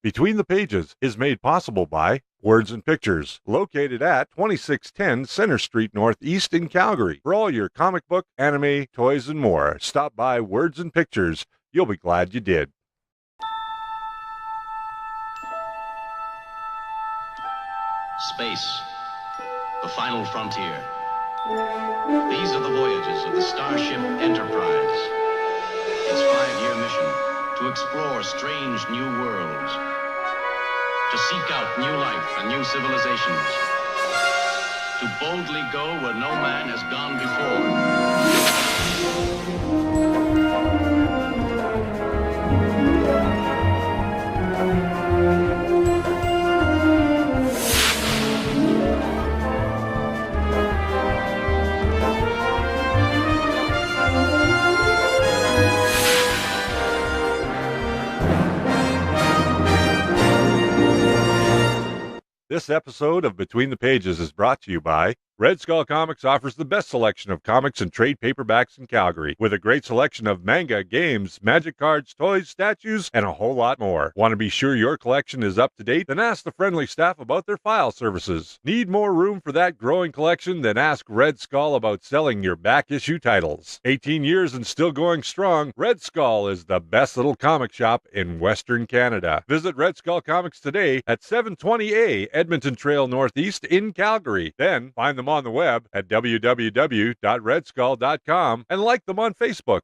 Between the Pages is made possible by Words and Pictures, located at 2610 Center Street Northeast in Calgary. For all your comic book, anime, toys, and more, stop by Words and Pictures. You'll be glad you did. Space, the final frontier. These are the voyages of the Starship Enterprise. Its 5-year mission, to explore strange new worlds, to seek out new life and new civilizations, to boldly go where no man has gone This episode of Between the Pages is brought to you by Red Skull Comics. Offers the best selection of comics and trade paperbacks in Calgary, with a great selection of manga, games, magic cards, toys, statues, and a whole lot more. Want to be sure your collection is up to date? Then ask the friendly staff about their file services. Need more room for that growing collection? Then ask Red Skull about selling your back issue titles. 18 years and still going strong, Red Skull is the best little comic shop in Western Canada. Visit Red Skull Comics today at 720A Edmonton Trail Northeast in Calgary. Then find them on the web at www.redskull.com and like them on Facebook.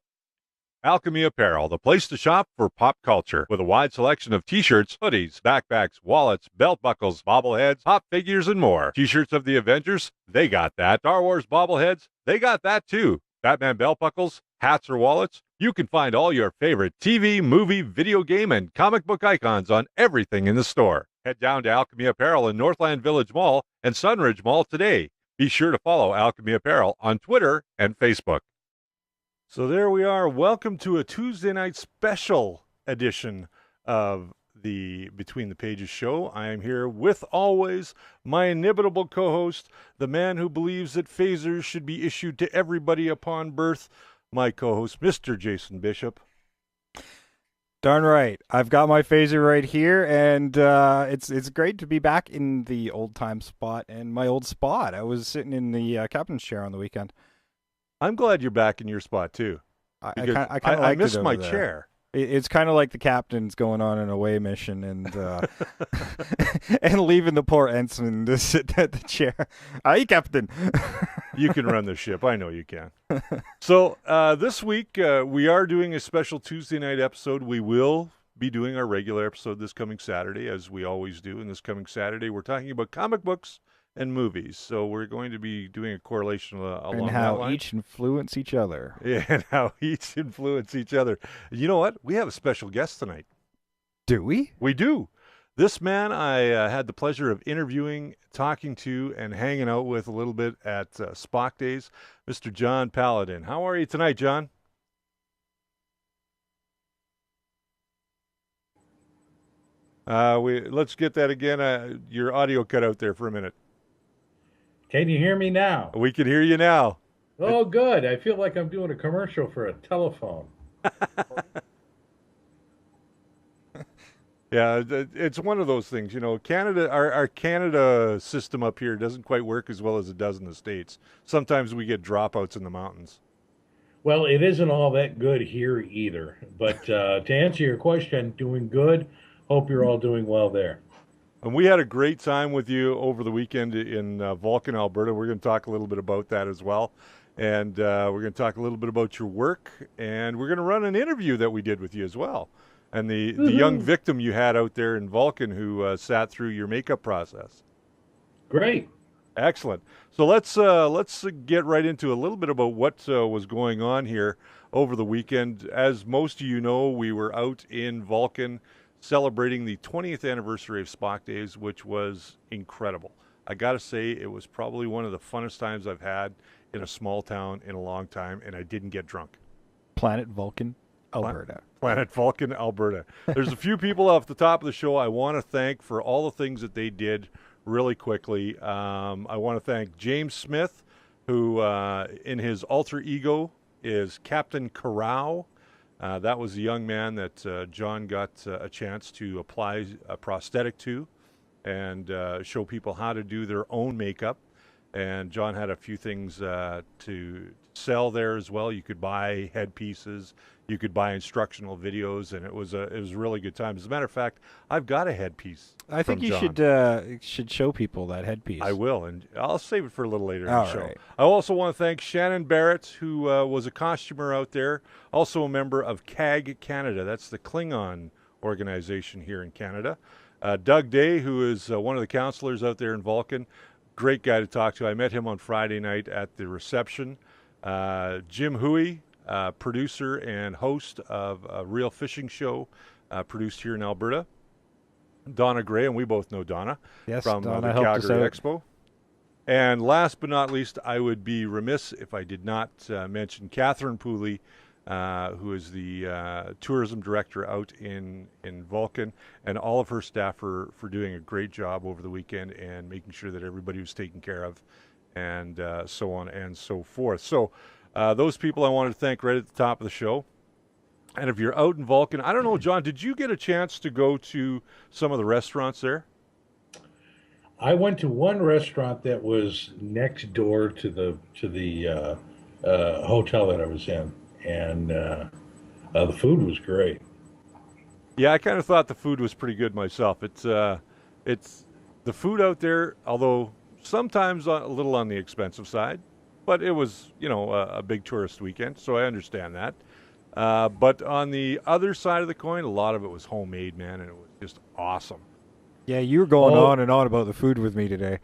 Alchemy Apparel, the place to shop for pop culture, with a wide selection of t-shirts, hoodies, backpacks, wallets, belt buckles, bobbleheads, pop figures, and more. T-shirts of the Avengers, they got that. Star Wars bobbleheads, they got that too. Batman belt buckles, hats or wallets, you can find all your favorite TV, movie, video game, and comic book icons on everything in the store. Head down to Alchemy Apparel in Northland Village Mall and Sunridge Mall today. Be sure to follow Alchemy Apparel on Twitter and Facebook. So there we are. Welcome to a Tuesday night special edition of the Between the Pages show. I am here with always my inimitable co-host, the man who believes that phasers should be issued to everybody upon birth, my co-host, Mr. Jason Bishop. Darn right. I've got my phaser right here, and it's great to be back in the old-time spot and my old spot. I was sitting in the captain's chair on the weekend. I'm glad you're back in your spot, too. I kind of I missed my chair. It's kind of like the captain's going on an away mission and and leaving the poor ensign to sit at the chair. Aye, Captain. You can run the ship. I know you can. So this week we are doing a special Tuesday night episode. We will be doing our regular episode this coming Saturday, as we always do. And this coming Saturday, we're talking about comic books and movies. So we're going to be doing a correlation along and that how line. each influence each other. Yeah, and how each influence each other. You know what? We have a special guest tonight. Do we? We do. This man I had the pleasure of interviewing, talking to, and hanging out with a little bit at Spock Days, Mr. John Paladin. How are you tonight, John? Let's get that again. Your audio cut out there for a minute. Can you hear me now? We can hear you now. Oh, good. I feel like I'm doing a commercial for a telephone. Yeah, it's one of those things, you know. Canada, our Canada system up here doesn't quite work as well as it does in the States. Sometimes we get dropouts in the mountains. Well, it isn't all that good here either. But to answer your question, doing good. Hope you're all doing well there. And we had a great time with you over the weekend in Vulcan, Alberta. We're going to talk a little bit about that as well. And we're going to talk a little bit about your work. And we're going to run an interview that we did with you as well. And the young victim you had out there in Vulcan who sat through your makeup process. Great. Excellent. So let's get right into a little bit about what was going on here over the weekend. As most of you know, we were out in Vulcan celebrating the 20th anniversary of Spock Days, which was incredible. I got to say, it was probably one of the funnest times I've had in a small town in a long time, and I didn't get drunk. Planet Vulcan, Alberta. Planet Vulcan, Alberta. There's a few people off the top of the show I want to thank for all the things that they did really quickly. I want to thank James Smith, who in his alter ego is Captain Corral. That was a young man that John got a chance to apply a prosthetic to and show people how to do their own makeup. And John had a few things to sell there as well. You could buy headpieces, you could buy instructional videos, and it was a really good time. As a matter of fact, I've got a headpiece. I think from you John. should show people that headpiece. I will, and I'll save it for a little later in All the show. right. I also want to thank Shannon Barrett, who was a costumer out there, also a member of CAG Canada. That's the Klingon organization here in Canada. Doug Day, who is one of the counselors out there in Vulcan. Great guy to talk to. I met him on Friday night at the reception. Jim Huey, producer and host of a real fishing show produced here in Alberta. Donna Gray, and we both know Donna from Donna the helped us Calgary out. Expo. And last but not least, I would be remiss if I did not mention Catherine Pooley, who is the tourism director out in Vulcan, and all of her staff for doing a great job over the weekend and making sure that everybody was taken care of, and so on and so forth. So those people I wanted to thank right at the top of the show. And if you're out in Vulcan, I don't know, John, did you get a chance to go to some of the restaurants there? I went to one restaurant that was next door to the hotel that I was in, and the food was great. Yeah, I kind of thought the food was pretty good myself. It's the food out there, although sometimes a little on the expensive side, but it was, a big tourist weekend, so I understand that. But on the other side of the coin, a lot of it was homemade, man, and it was just awesome. Yeah, you were going on and on about the food with me today.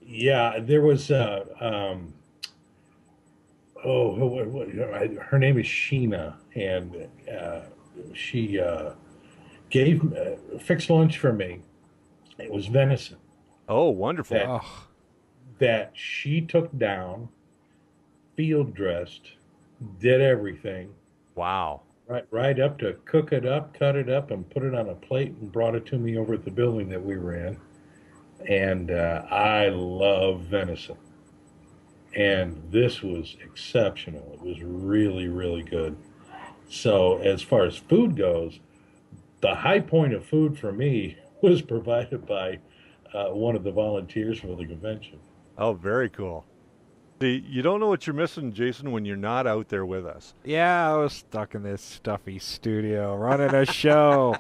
Yeah, there was her name is Sheena, and she gave fixed lunch for me. It was venison. Oh, wonderful. That she took down, field dressed, did everything. Wow. Right up to cook it up, cut it up, and put it on a plate and brought it to me over at the building that we were in. And I love venison. And this was exceptional. It was really, really good. So as far as food goes, the high point of food for me was provided by one of the volunteers for the convention. Oh, very cool. See, you don't know what you're missing, Jason, when you're not out there with us. Yeah, I was stuck in this stuffy studio running a show.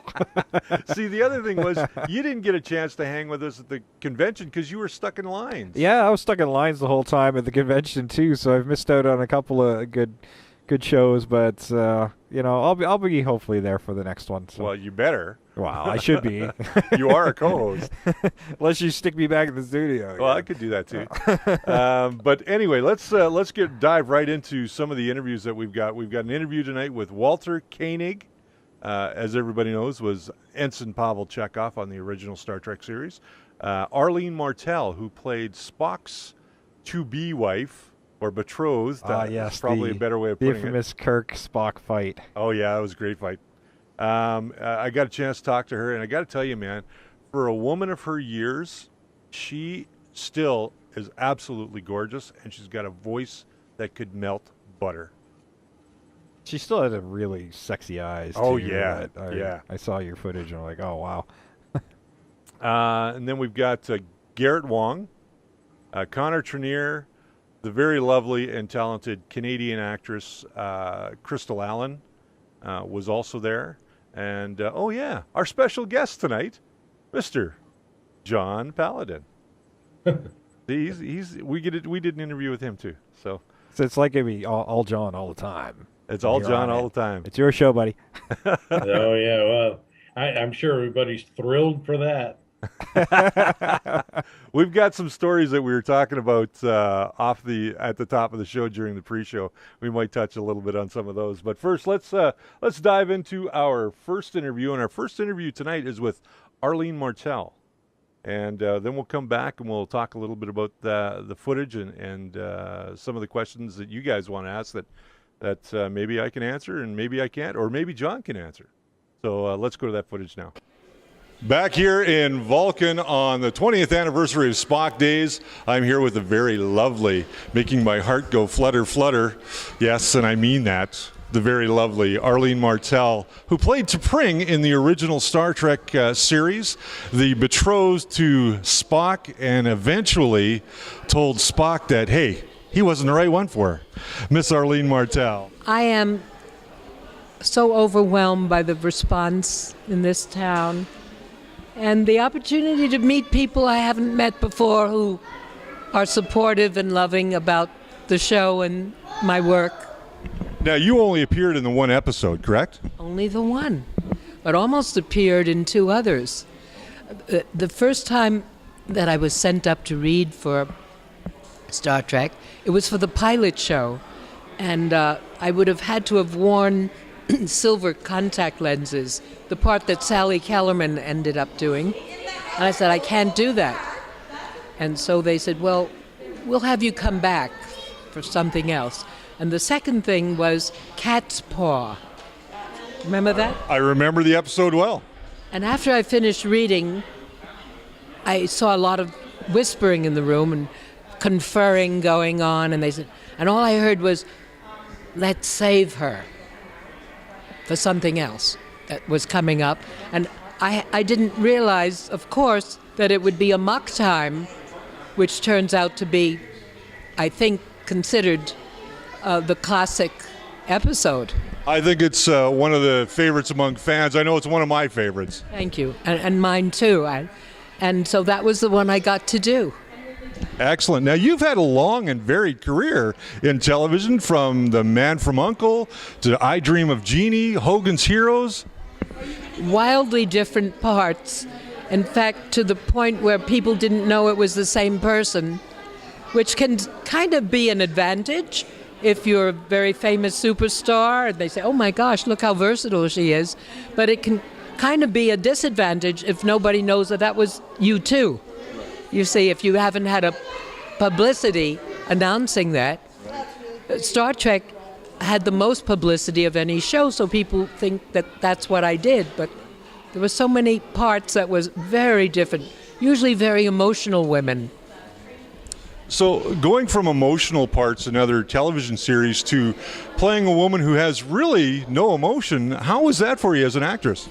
See, the other thing was you didn't get a chance to hang with us at the convention because you were stuck in lines. Yeah, I was stuck in lines the whole time at the convention too, so I've missed out on a couple of good shows. But I'll be hopefully there for the next one. So. Well, you better. Wow, I should be. You are a co-host. Unless you stick me back in the studio. Well, I could do that too. But anyway, let's dive right into some of the interviews that we've got. We've got an interview tonight with Walter Koenig, as everybody knows, was Ensign Pavel Chekov on the original Star Trek series. Arlene Martel, who played Spock's to-be wife or betrothed. Yes, probably a better way of putting it. The infamous Kirk-Spock fight. Oh yeah, it was a great fight. I got a chance to talk to her, and I got to tell you, man, for a woman of her years, she still is absolutely gorgeous, and she's got a voice that could melt butter. She still had a really sexy eyes. Oh, too, yeah, yeah. I saw your footage, and I'm like, oh, wow. And then we've got Garrett Wang, Connor Trinneer, the very lovely and talented Canadian actress Crystal Allen was also there. And, our special guest tonight, Mr. John Paladin. We did an interview with him, too. So it's like it'd be all John all the time. It's all John all the time. It's your show, buddy. Oh, yeah, well, I'm sure everybody's thrilled for that. We've got some stories that we were talking about at the top of the show during the pre-show. We might touch a little bit on some of those, but first let's dive into our first interview. And our first interview tonight is with Arlene Martel, and then we'll come back and we'll talk a little bit about the footage and some of the questions that you guys want to ask that maybe I can answer and maybe I can't, or maybe John can answer. So let's go to that footage now. Back here in Vulcan on the 20th anniversary of Spock Days, I'm here with the very lovely, making my heart go flutter, flutter. Yes, and I mean that. the very lovely Arlene Martel, who played T'Pring in the original Star Trek series, the betrothed to Spock, and eventually told Spock that, hey, he wasn't the right one for her. Miss Arlene Martel. I am so overwhelmed by the response in this town and the opportunity to meet people I haven't met before who are supportive and loving about the show and my work. Now, you only appeared in the one episode, correct? Only the one, but almost appeared in two others. The first time that I was sent up to read for Star Trek, it was for the pilot show, and I would have had to have worn silver contact lenses, the part that Sally Kellerman ended up doing. And I said, I can't do that. And so they said, well, we'll have you come back for something else. And the second thing was Cat's Paw. Remember that? I remember the episode well. And after I finished reading, I saw a lot of whispering in the room and conferring going on, and they said, and all I heard was, let's save her for something else that was coming up. And I didn't realize, of course, that it would be a muck time, which turns out to be, I think, considered the classic episode. I think it's one of the favorites among fans. I know it's one of my favorites. Thank you, and mine too. And so that was the one I got to do. Excellent. Now, you've had a long and varied career in television, from The Man from U.N.C.L.E. to I Dream of Jeannie, Hogan's Heroes. Wildly different parts. In fact, to the point where people didn't know it was the same person, which can kind of be an advantage if you're a very famous superstar and they say, oh my gosh, look how versatile she is. But it can kind of be a disadvantage if nobody knows that was you too. You see, if you haven't had a publicity announcing that. Star Trek had the most publicity of any show, so people think that that's what I did. But there were so many parts that was very different, usually very emotional women. So going from emotional parts in other television series to playing a woman who has really no emotion, how was that for you as an actress?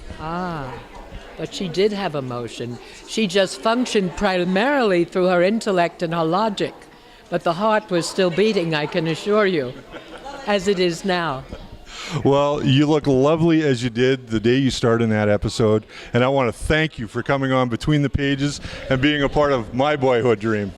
But she did have emotion. She just functioned primarily through her intellect and her logic. But the heart was still beating, I can assure you, as it is now. Well, you look lovely as you did the day you started in that episode, and I want to thank you for coming on Between the Pages and being a part of my boyhood dream.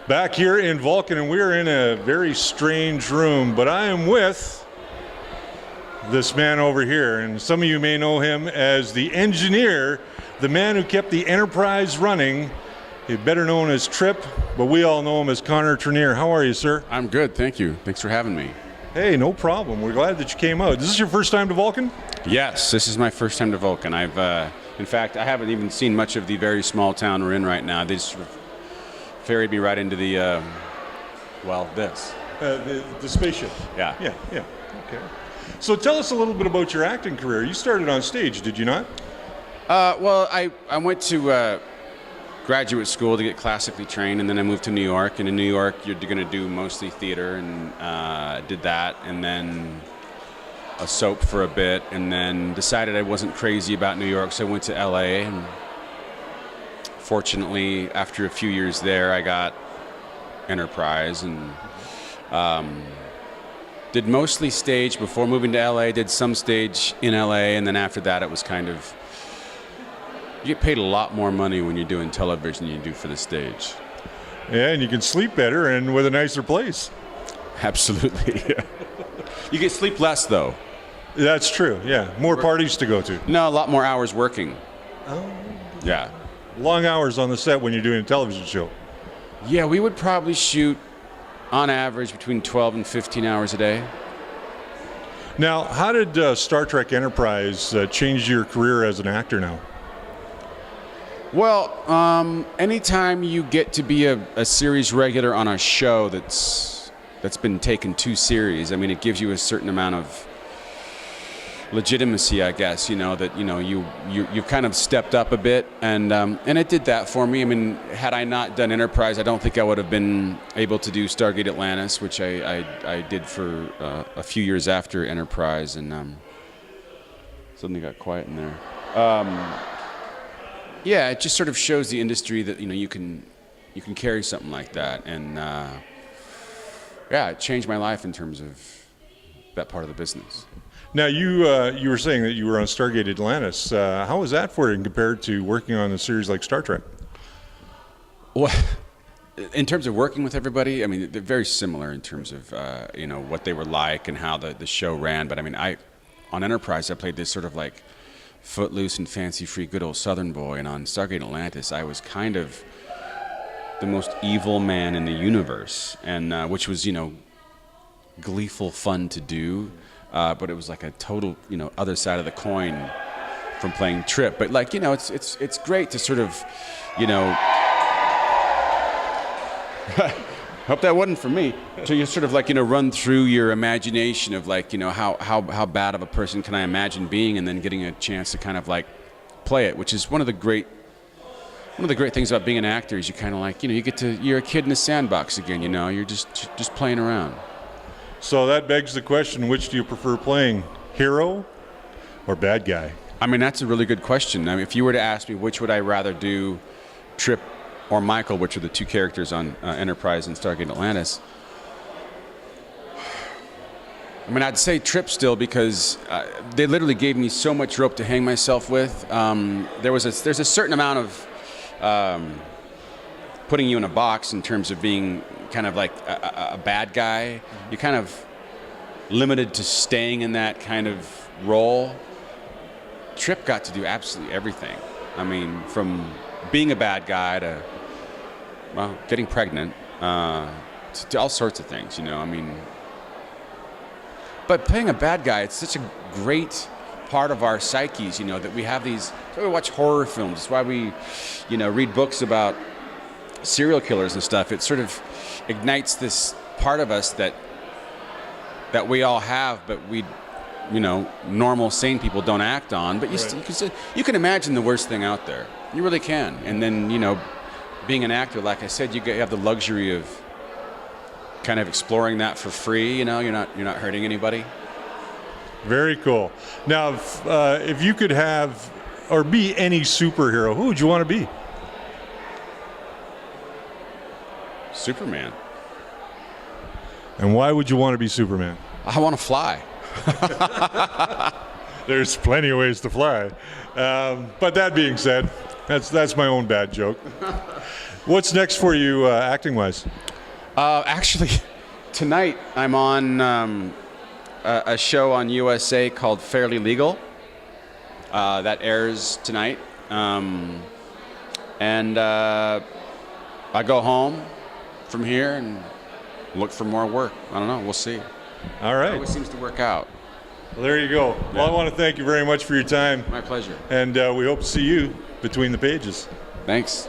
Back here in Vulcan, and we're in a very strange room, but I am with this man over here, and some of you may know him as the engineer, the man who kept the Enterprise running. He's better known as Trip, but we all know him as Connor Trinneer. How are you, sir? I'm good, thank you. Thanks for having me. Hey, no problem. We're glad that you came out. Is this your first time to Vulcan? Yes, this is my first time to Vulcan. In fact, I haven't even seen much of the very small town we're in right now. They just ferried me right into the, this. The spaceship. Yeah. Yeah. Okay. So tell us a little bit about your acting career. You started on stage, did you not? I went to graduate school to get classically trained, and then I moved to New York. And in New York, you're going to do mostly theater, and did that, and then a soap for a bit, and then decided I wasn't crazy about New York, so I went to LA. And fortunately, after a few years there, I got Enterprise, and did mostly stage before moving to LA, did some stage in LA, and then after that it was kind of, you get paid a lot more money when you're doing television than you do for the stage. Yeah, and you can sleep better and with a nicer place. Absolutely, yeah. You get sleep less, though. That's true, yeah. More parties to go to. No, a lot more hours working. Oh. Yeah. Long hours on the set when you're doing a television show. Yeah, we would probably shoot, on average, between 12 and 15 hours a day. Now, how did Star Trek Enterprise change your career as an actor now? Well, anytime you get to be a series regular on a show that's been taken too serious, I mean, it gives you a certain amount of legitimacy, I guess, that, you kind of stepped up a bit, and it did that for me. I mean, had I not done Enterprise, I don't think I would have been able to do Stargate Atlantis, which I did for a few years after Enterprise, and suddenly got quiet in there. Yeah, it just sort of shows the industry that, you can carry something like that, and yeah, it changed my life in terms of that part of the business. Now, you were saying that you were on Stargate Atlantis. How was that for you compared to working on a series like Star Trek? Well, in terms of working with everybody, I mean, they're very similar in terms of, what they were like and how the show ran. But I mean, on Enterprise, I played this sort of like footloose and fancy-free good old Southern boy. And on Stargate Atlantis, I was kind of the most evil man in the universe, and which was, gleeful fun to do. But it was like a total, other side of the coin from playing Trip. But like, it's great to sort of, hope that wasn't for me. To you sort of like, run through your imagination of like, how bad of a person can I imagine being, and then getting a chance to kind of like play it, which is one of the great things about being an actor is you kind of like, you're a kid in a sandbox again, you're just playing around. So that begs the question, which do you prefer playing, hero or bad guy? I mean, that's a really good question. I mean, if you were to ask me which would I rather do, Trip or Michael, which are the two characters on Enterprise and Stargate Atlantis, I mean, I'd say Trip still, because they literally gave me so much rope to hang myself with. There's a certain amount of putting you in a box in terms of being kind of like a bad guy. You're kind of limited to staying in that kind of role. Trip got to do absolutely everything. I mean, from being a bad guy to, well, getting pregnant, to all sorts of things, I mean. But playing a bad guy, it's such a great part of our psyches, that we have these. That's why we watch horror films. It's why we, read books about serial killers and stuff. It sort of ignites this part of us that we all have, but we, normal sane people don't act on. But you can imagine the worst thing out there. You really can. And then, being an actor, like I said, you have the luxury of kind of exploring that for free. You're not hurting anybody. Very cool. Now, if you could have or be any superhero, who would you want to be? Superman. And why would you want to be Superman? I want to fly. There's plenty of ways to fly. But that being said, that's my own bad joke. What's next for you acting-wise? Actually, tonight I'm on a show on USA called Fairly Legal. That airs tonight. And I go home from here and look for more work. I don't know. We'll see. All right. It always seems to work out. Well, there you go. Yeah. Well, I want to thank you very much for your time. My pleasure. And we hope to see you between the pages. Thanks.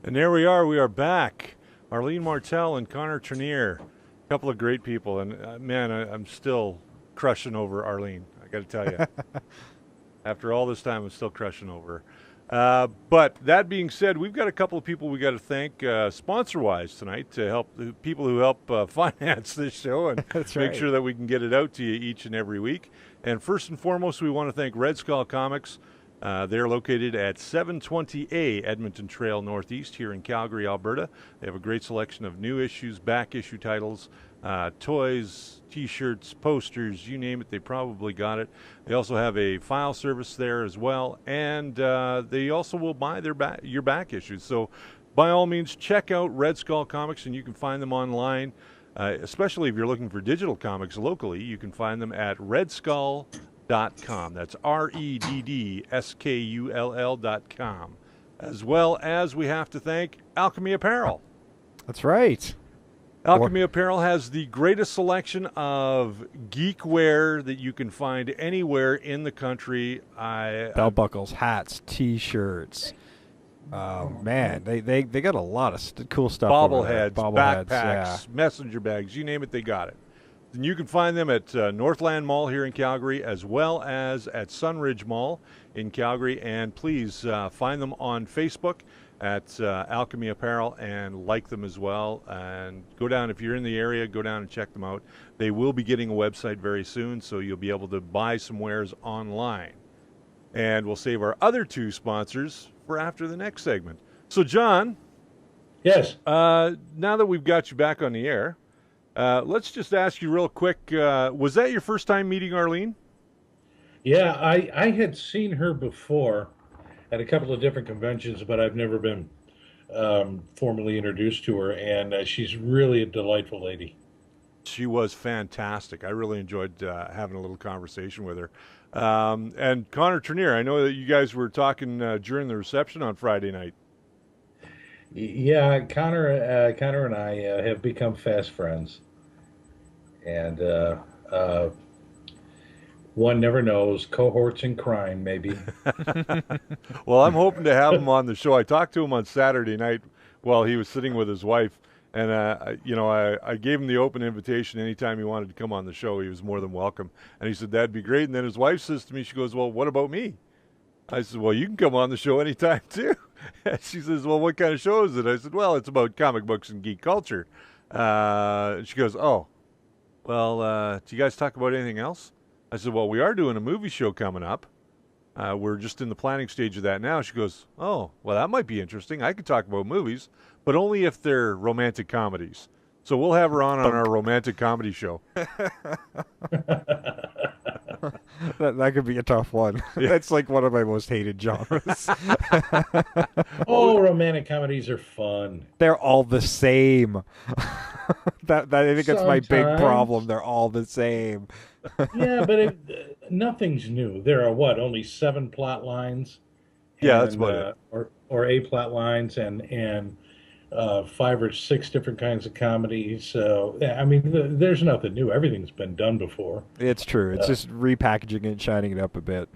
And there we are. We are back. Arlene Martel and Connor Trinneer. A couple of great people. And, man, I'm still crushing over Arlene. I got to tell you. After all this time, I'm still crushing over her. But that being said, we've got a couple of people we got to thank sponsor-wise tonight to help the people who help finance this show and make sure that we can get it out to you each and every week. And first and foremost, we want to thank Red Skull Comics. They're located at 720A Edmonton Trail Northeast here in Calgary, Alberta. They have a great selection of new issues, back issue titles, toys, T-shirts, posters, you name it, they probably got it. They also have a file service there as well, and they also will buy your back issues. So by all means, check out Red Skull Comics, and you can find them online, especially if you're looking for digital comics locally. You can find them at redskull.com. That's REDDSKULL.com. As well as we have to thank Alchemy Apparel. That's right. Alchemy Apparel has the greatest selection of geek wear that you can find anywhere in the country. Belt buckles, hats, T-shirts. Man, they got a lot of cool stuff. Bobbleheads, backpacks, messenger bags, you name it, they got it. And you can find them at Northland Mall here in Calgary, as well as at Sunridge Mall in Calgary. And please find them on Facebook at Alchemy Apparel and like them as well. And go down, if you're in the area, go down and check them out. They will be getting a website very soon, so you'll be able to buy some wares online. And we'll save our other two sponsors for after the next segment. So, John. Yes. Now that we've got you back on the air, let's just ask you real quick, was that your first time meeting Arlene? Yeah, I had seen her before at a couple of different conventions, but I've never been formally introduced to her, and she's really a delightful lady. She was fantastic. I really enjoyed having a little conversation with her. And Connor Trinneer, I know that you guys were talking during the reception on Friday night. Yeah, Connor and I have become fast friends, and one never knows. Cohorts in crime, maybe. Well, I'm hoping to have him on the show. I talked to him on Saturday night while he was sitting with his wife, and I gave him the open invitation. Anytime he wanted to come on the show, he was more than welcome. And he said that'd be great. And then his wife says to me, she goes, "Well, what about me?" I said, "Well, you can come on the show anytime too." And she says, "Well, what kind of show is it?" I said, "Well, it's about comic books and geek culture." She goes, "Oh, well, do you guys talk about anything else?" I said, "Well, we are doing a movie show coming up. We're just in the planning stage of that now." She goes, "Oh, well, that might be interesting. I could talk about movies, but only if they're romantic comedies. So we'll have her on our romantic comedy show." That could be a tough one. Yeah. That's like one of my most hated genres. Oh, romantic comedies are fun. They're all the same. that I think that's my big Sometimes. problem. They're all the same. Yeah, but nothing's new. There are only 7 plot lines. Yeah, that's about it. Or 8 plot lines and 5 or 6 different kinds of comedies. So, I mean, there's nothing new. Everything's been done before. It's true. It's just repackaging it and shining it up a bit.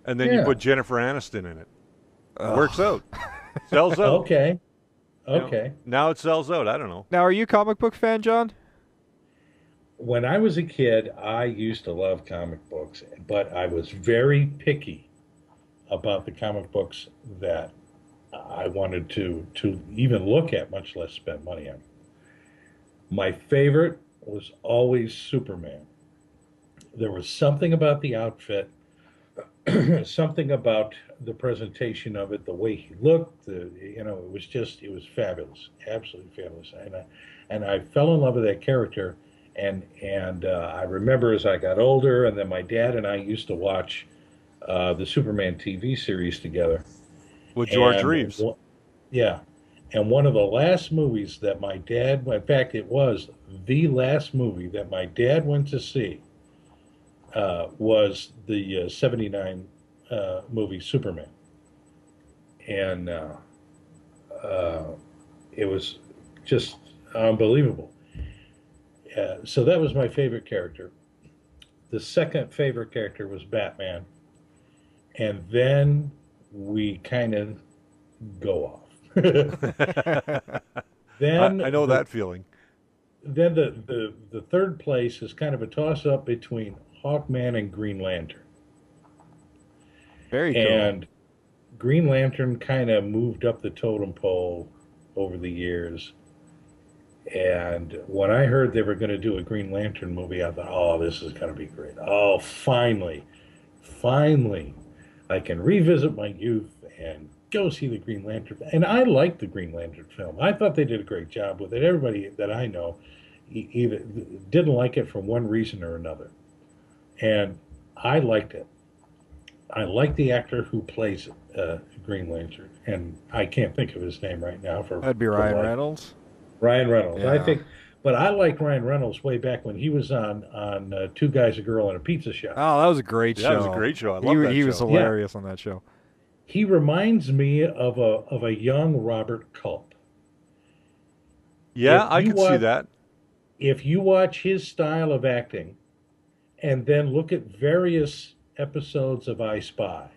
And then you put Jennifer Aniston in it. It works out. Sells out. Okay. Now it sells out. I don't know. Now, are you a comic book fan, John? When I was a kid, I used to love comic books, but I was very picky about the comic books that I wanted to even look at, much less spend money on. My favorite was always Superman. There was something about the outfit, something about the presentation of it, the way he looked. It was fabulous, absolutely fabulous. And I fell in love with that character. And I remember as I got older, and then my dad and I used to watch the Superman TV series together. With George Reeves. Yeah. And one of the last movies that my dad, in fact, it was the last movie that my dad went to see was the 79 movie Superman. And it was just unbelievable. So that was my favorite character. The second favorite character was Batman. And then we kind of go off. Then I know that feeling. Then the third place is kind of a toss-up between Hawkman and Green Lantern. Very cool. And Green Lantern kind of moved up the totem pole over the years. And when I heard they were going to do a Green Lantern movie, I thought, oh, this is going to be great. Oh, finally, I can revisit my youth and go see the Green Lantern. And I liked the Green Lantern film. I thought they did a great job with it. Everybody that I know either didn't like it for one reason or another. And I liked it. I like the actor who plays Green Lantern. And I can't think of his name right now. That'd be Ryan Reynolds. Ryan Reynolds. Yeah. I think, but I liked Ryan Reynolds way back when he was on Two Guys, a Girl, and a Pizza Shop. Oh, that was a great show. That was a great show. I love that show. He was hilarious on that show. He reminds me of a young Robert Culp. Yeah, I can see that. If you watch his style of acting, and then look at various episodes of I Spy,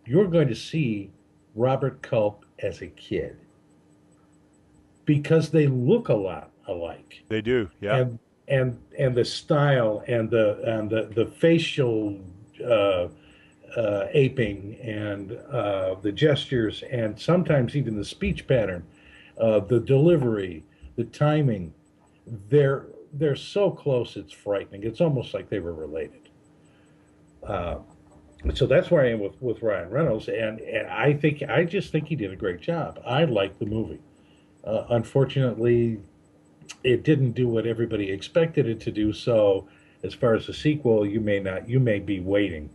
you're going to see Robert Culp as a kid. Because they look a lot alike. They do, yeah. and the style and the facial aping and the gestures and sometimes even the speech pattern, the delivery, the timing, they're so close it's frightening. It's almost like they were related. So that's where I am with Ryan Reynolds, and I just think he did a great job. I like the movie. Unfortunately, it didn't do what everybody expected it to do. So, as far as the sequel, you may be waiting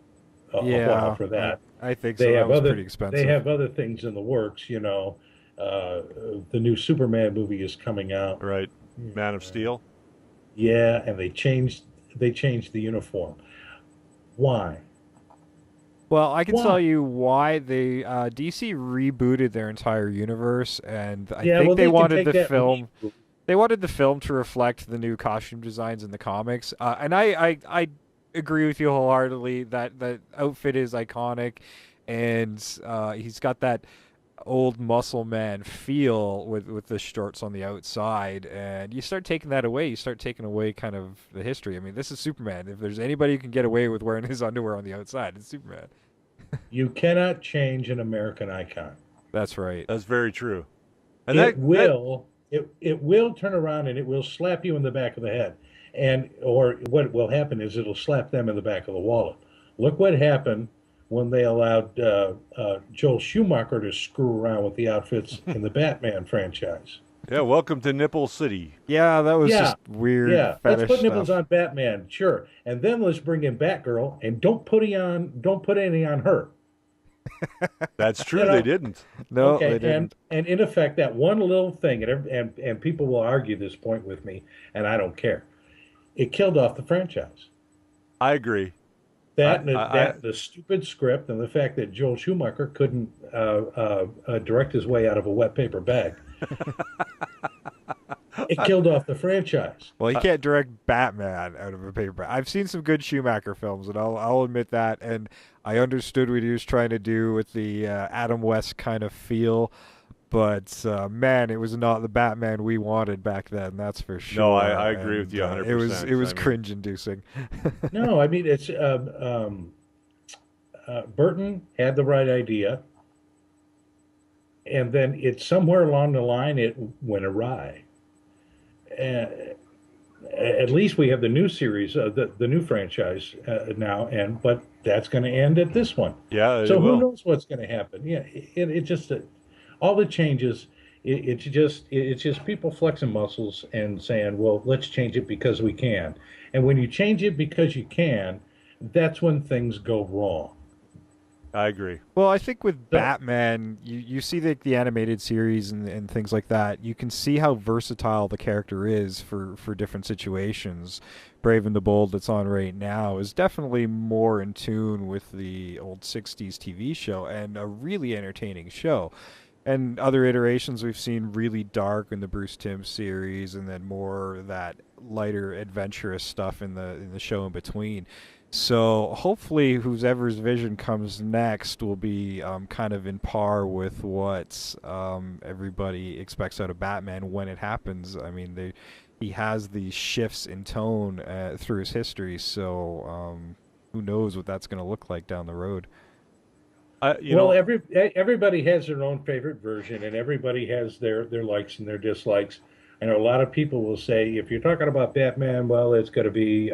a while for that. I think so. That was pretty expensive. They have other things in the works. You know, the new Superman movie is coming out. Right, Man of Steel. Yeah, and they changed the uniform. Why? Well, I can tell you why they DC rebooted their entire universe, and I think they wanted the film. They wanted the film to reflect the new costume designs in the comics, and I agree with you wholeheartedly that the outfit is iconic, and he's got that old muscle man feel with the shorts on the outside, and you start taking that away. You start taking away kind of the history. I mean, this is Superman. If there's anybody who can get away with wearing his underwear on the outside, it's Superman. You cannot change an American icon. That's right. That's very true. And it will turn around and it will slap you in the back of the head, or what will happen is it'll slap them in the back of the wallet. Look what happened when they allowed Joel Schumacher to screw around with the outfits in the Batman franchise. Yeah, welcome to Nipple City. Yeah, that was just weird. Yeah, let's put nipples stuff on Batman, sure, and then let's bring in Batgirl, and don't put any on her. That's true. They didn't. No, okay, they didn't. And in effect, that one little thing, and people will argue this point with me, and I don't care. It killed off the franchise. I agree. The stupid script and the fact that Joel Schumacher couldn't direct his way out of a wet paper bag. It killed off the franchise. Well, he can't direct Batman out of a paper bag. I've seen some good Schumacher films, and I'll admit that. And I understood what he was trying to do with the Adam West kind of feel. But, man, it was not the Batman we wanted back then, that's for sure. No, I agree with you 100%. It was cringe-inducing. No, I mean, it's Burton had the right idea, and then it's somewhere along the line it went awry. At least we have the new series, the new franchise now, but that's going to end at this one. Yeah, so who knows what's going to happen? Yeah, it just all the changes. It's just people flexing muscles and saying, well, let's change it because we can. And when you change it because you can, that's when things go wrong. I agree. Well, I think with Batman, you see the animated series and things like that. You can see how versatile the character is for different situations. Brave and the Bold that's on right now is definitely more in tune with the old 60s TV show and a really entertaining show. And other iterations we've seen really dark in the Bruce Timm series, and then more that lighter adventurous stuff in the show in between. So hopefully whoever's vision comes next will be kind of in par with what everybody expects out of Batman when it happens. I mean, he has these shifts in tone through his history, so who knows what that's going to look like down the road. Everybody has their own favorite version, and everybody has their likes and their dislikes. I know a lot of people will say, if you're talking about Batman, well, it's going to be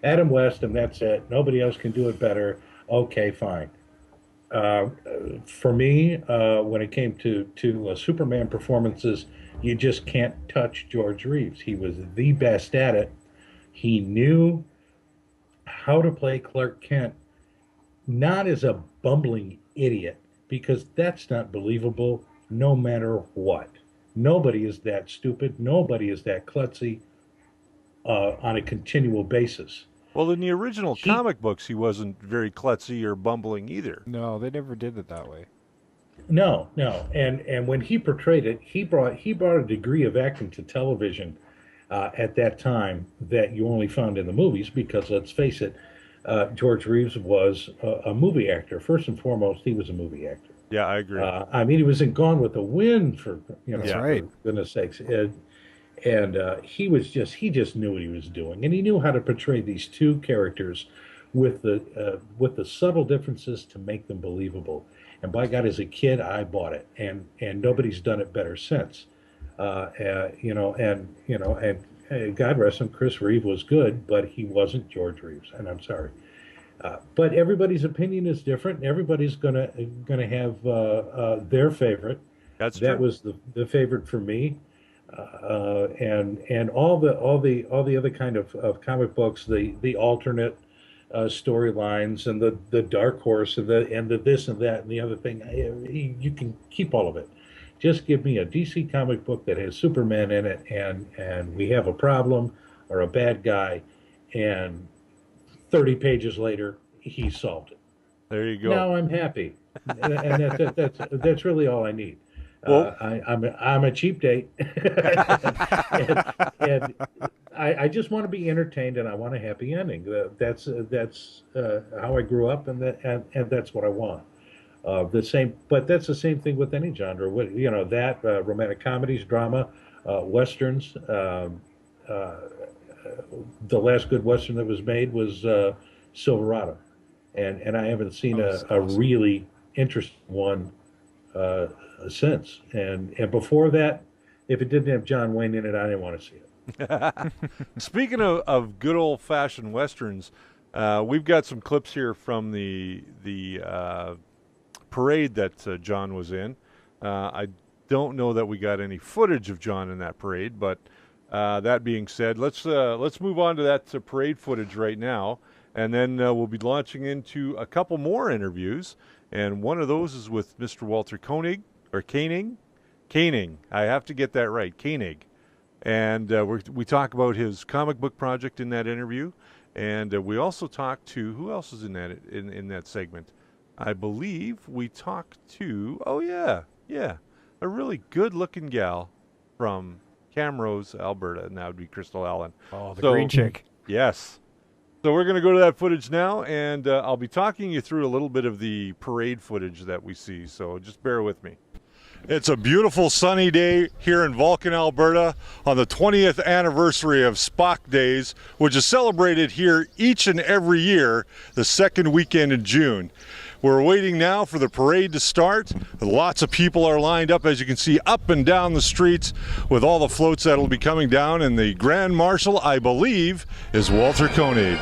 Adam West, and that's it. Nobody else can do it better. Okay, fine. For me, when it came to Superman performances, you just can't touch George Reeves. He was the best at it. He knew how to play Clark Kent, not as a bumbling idiot, because that's not believable no matter what. Nobody is that stupid. Nobody is that klutzy on a continual basis. Well, in the original comic books, he wasn't very klutzy or bumbling either. No, they never did it that way. No. And when he portrayed it, he brought a degree of acting to television at that time that you only found in the movies, because let's face it, George Reeves was a movie actor. First and foremost, he was a movie actor. Yeah, I agree. I mean, he was in Gone with the Wind, for That's right. For goodness sakes. And he just knew what he was doing, and he knew how to portray these two characters with the subtle differences to make them believable. And by God, as a kid, I bought it, and nobody's done it better since. God rest him, Chris Reeve was good, but he wasn't George Reeves, and I'm sorry. But everybody's opinion is different. Everybody's gonna have their favorite. That's true. That was the favorite for me, and all the other kind of comic books, the alternate storylines and the dark horse and the this and that and the other thing. You can keep all of it. Just give me a DC comic book that has Superman in it, and we have a problem or a bad guy, and 30 pages later, he solved it. There you go. Now I'm happy, and that's really all I need. Well, I'm a cheap date, and I just want to be entertained, and I want a happy ending. That's how I grew up, and that's what I want. But that's the same thing with any genre. Romantic comedies, drama, westerns. The last good western that was made was Silverado, and I haven't seen a really interesting one since. And before that, if it didn't have John Wayne in it, I didn't want to see it. Speaking of good old-fashioned westerns, we've got some clips here from the parade that John was in. I don't know that we got any footage of John in that parade, but that being said, let's move on to that parade footage right now, and then we'll be launching into a couple more interviews, and one of those is with Mr. Walter Koenig, or Koenig. I have to get that right, Koenig. And we talk about his comic book project in that interview, and we also talk to, who else is in that segment? I believe we talked to, a really good-looking gal from Camrose, Alberta, and that would be Crystal Allen. Oh, the green chick. Yes. So we're going to go to that footage now, and I'll be talking you through a little bit of the parade footage that we see, so just bear with me. It's a beautiful sunny day here in Vulcan, Alberta, on the 20th anniversary of Spock Days, which is celebrated here each and every year, the second weekend in June. We're waiting now for the parade to start. Lots of people are lined up, as you can see, up and down the streets with all the floats that will be coming down, and the Grand Marshal, I believe, is Walter Koenig.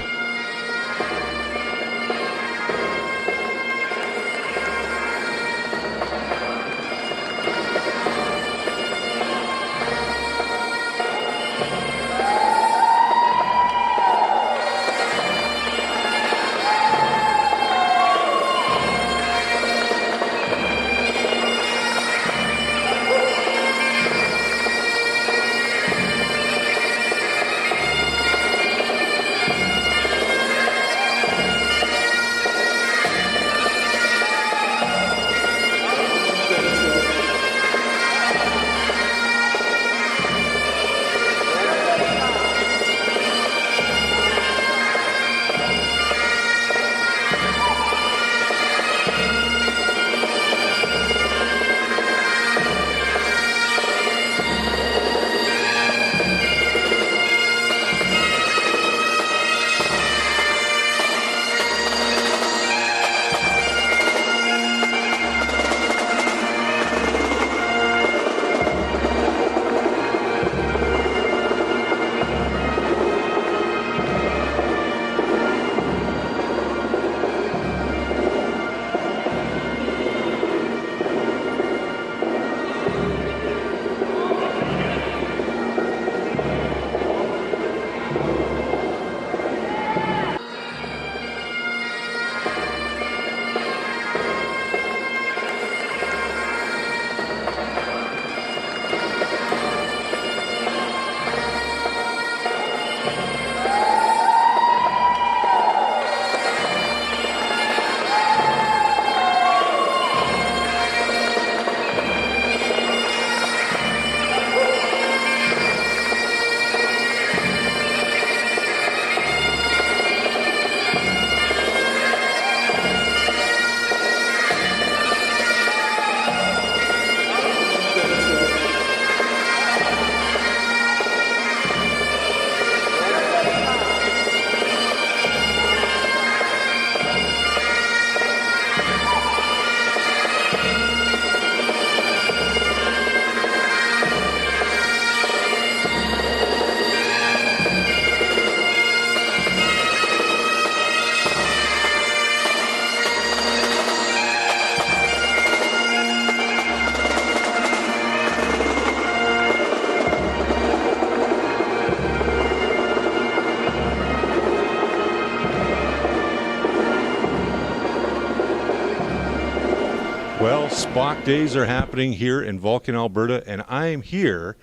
Spock Days are happening here in Vulcan, Alberta, and I am here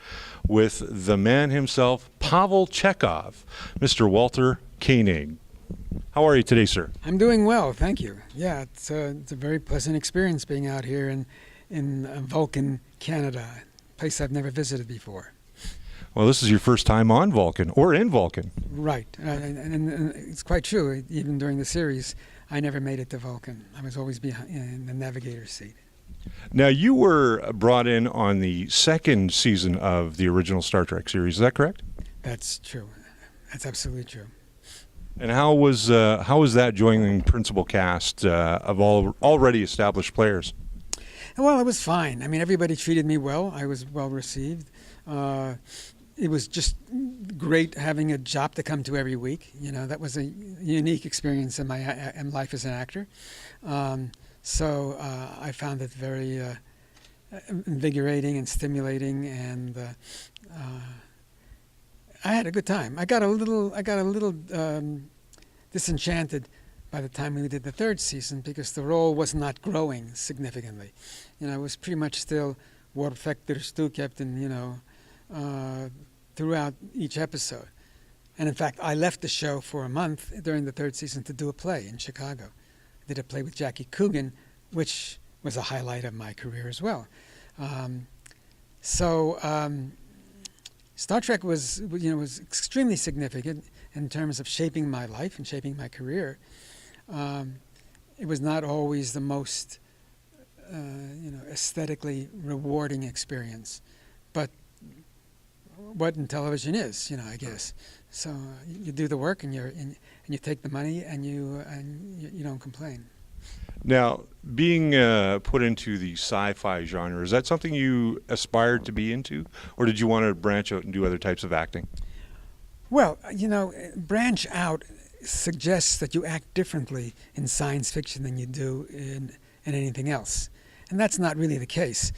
with the man himself, Pavel Chekov, Mr. Walter Koenig. How are you today, sir? I'm doing well, thank you. Yeah, it's a very pleasant experience being out here in Vulcan, Canada, a place I've never visited before. Well, this is your first time on Vulcan, or in Vulcan. Right, and it's quite true. Even during the series, I never made it to Vulcan. I was always behind in the navigator's seat. Now, you were brought in on the second season of the original Star Trek series. Is that correct? That's true. That's absolutely true. And how was that joining the principal cast of already established players? Well, it was fine. I mean, everybody treated me well. I was well received. It was just great having a job to come to every week. You know, that was a unique experience in my life as an actor. So I found it very invigorating and stimulating, and I had a good time. I got a little disenchanted by the time we did the third season because the role was not growing significantly. You know, it was pretty much still War Factor Stu Captain, you know, throughout each episode. And in fact, I left the show for a month during the third season to do a play in Chicago. I did a play with Jackie Coogan, which was a highlight of my career as well. Star Trek was extremely significant in terms of shaping my life and shaping my career. It was not always the most, aesthetically rewarding experience, but what in television is, I guess. So you do the work and you take the money and you don't complain. Now, being put into the sci-fi genre, is that something you aspired to be into, or did you want to branch out and do other types of acting? Well, branch out suggests that you act differently in science fiction than you do in anything else, and that's not really the case.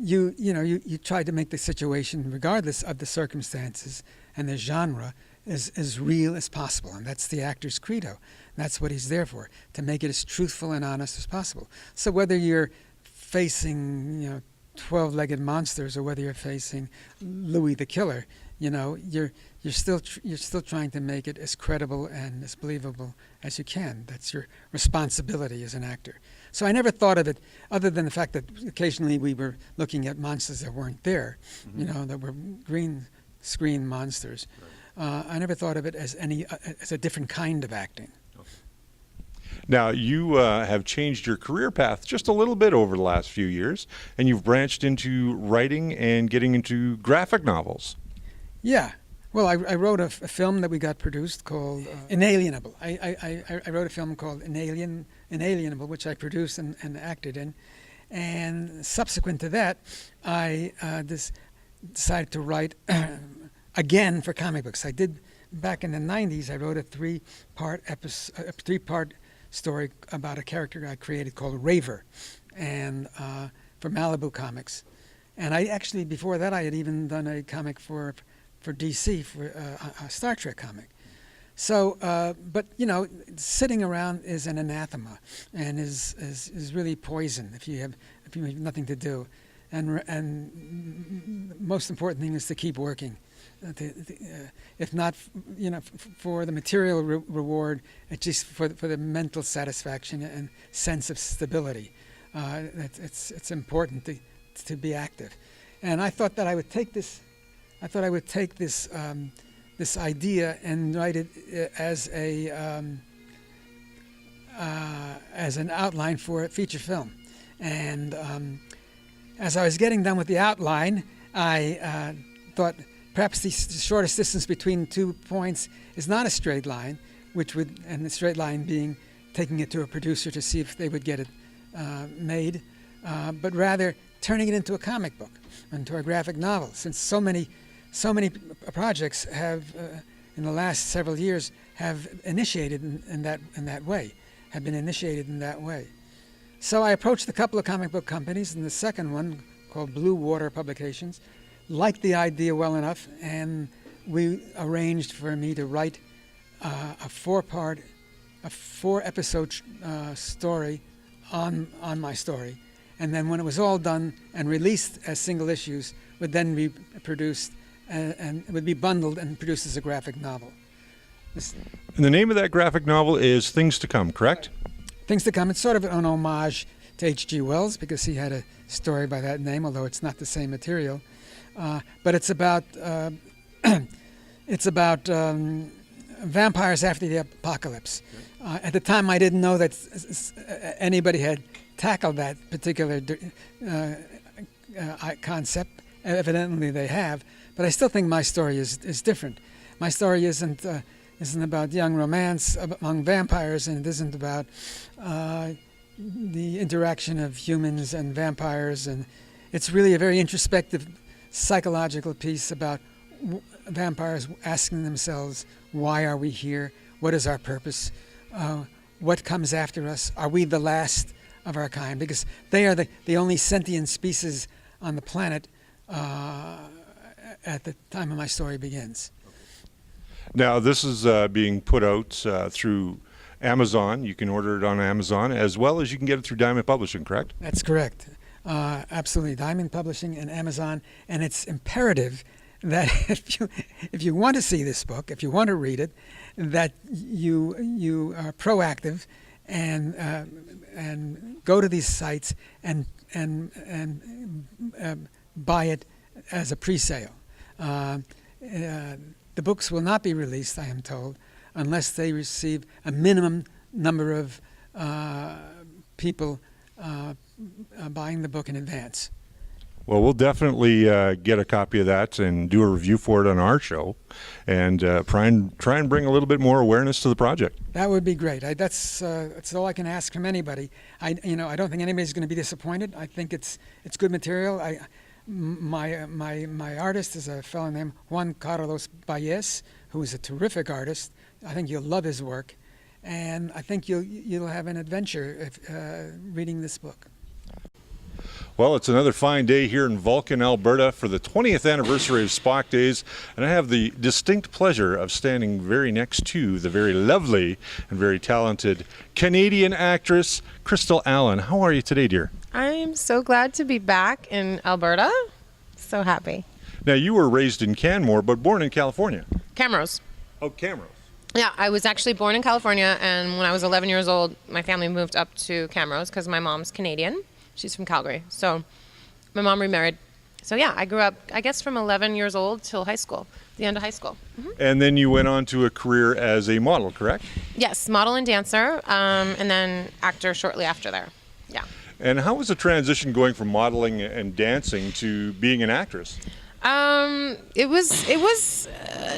You try to make the situation, regardless of the circumstances and the genre, as real as possible, and that's the actor's credo. That's what he's there for, to make it as truthful and honest as possible. So whether you're facing 12-legged monsters or whether you're facing Louis the Killer, you're still trying to make it as credible and as believable as you can. That's your responsibility as an actor. So I never thought of it, other than the fact that occasionally we were looking at monsters that weren't there, that were green screen monsters. I never thought of it as a different kind of acting. Now, you have changed your career path just a little bit over the last few years, and you've branched into writing and getting into graphic novels. Yeah. Well, I wrote a film that we got produced called Inalienable. I wrote a film called Inalienable, which I produced and acted in. And subsequent to that, I decided to write again for comic books. I did, back in the 90s, I wrote a three-part story about a character I created called Raver, and for Malibu Comics. And I actually, before that, I had even done a comic for DC, for a Star Trek comic. So, but sitting around is an anathema, and is really poison if you have nothing to do. And most important thing is to keep working. If not, for the material reward, it's just for the mental satisfaction and sense of stability. It's important to be active. And I thought that I would take this. This idea and write it as an outline for a feature film. And as I was getting done with the outline, I thought perhaps the shortest distance between 2 points is not a straight line, and the straight line being taking it to a producer to see if they would get it made, but rather turning it into a comic book, into a graphic novel, since so many projects have, in the last several years, have initiated in that way. So I approached a couple of comic book companies, and the second one, called Blue Water Publications, liked the idea well enough, and we arranged for me to write a four-episode story on my story, and then when it was all done and released as single issues, would then be produced and would be bundled and produced as a graphic novel. And the name of that graphic novel is Things to Come, correct? Things to Come. It's sort of an homage to H.G. Wells because he had a story by that name, although it's not the same material. But it's about vampires after the apocalypse. At the time, I didn't know that anybody had tackled that particular concept. Evidently, they have. But I still think my story is different. My story isn't about young romance among vampires, and it isn't about the interaction of humans and vampires. And it's really a very introspective, psychological piece about vampires asking themselves, why are we here? What is our purpose? What comes after us? Are we the last of our kind? Because they are the only sentient species on the planet at the time of my story begins. Now, this is being put out through Amazon. You can order it on Amazon, as well as you can get it through Diamond Publishing, correct? That's correct. Absolutely. Diamond Publishing and Amazon. And it's imperative that if you want to see this book, if you want to read it, that you are proactive and go to these sites and buy it as a pre-sale. The books will not be released, I am told, unless they receive a minimum number of people buying the book in advance. Well, we'll definitely get a copy of that and do a review for it on our show, and try and bring a little bit more awareness to the project. That would be great. That's all I can ask from anybody. I don't think anybody's going to be disappointed. I think it's good material. My artist is a fellow named Juan Carlos Baez, who is a terrific artist. I think you'll love his work, and I think you'll have an adventure reading this book. Well, it's another fine day here in Vulcan, Alberta for the 20th anniversary of Spock Days, and I have the distinct pleasure of standing very next to the very lovely and very talented Canadian actress, Crystal Allen. How are you today, dear? I'm so glad to be back in Alberta. So happy. Now, you were raised in Canmore, but born in California. Camrose. Oh, Camrose. Yeah, I was actually born in California, and when I was 11 years old, my family moved up to Camrose because my mom's Canadian. She's from Calgary. So my mom remarried. So yeah, I grew up, I guess, from 11 years old till high school, the end of high school. Mm-hmm. And then you went on to a career as a model, correct? Yes, model and dancer, and then actor shortly after there. Yeah. And how was the transition going from modeling and dancing to being an actress? It was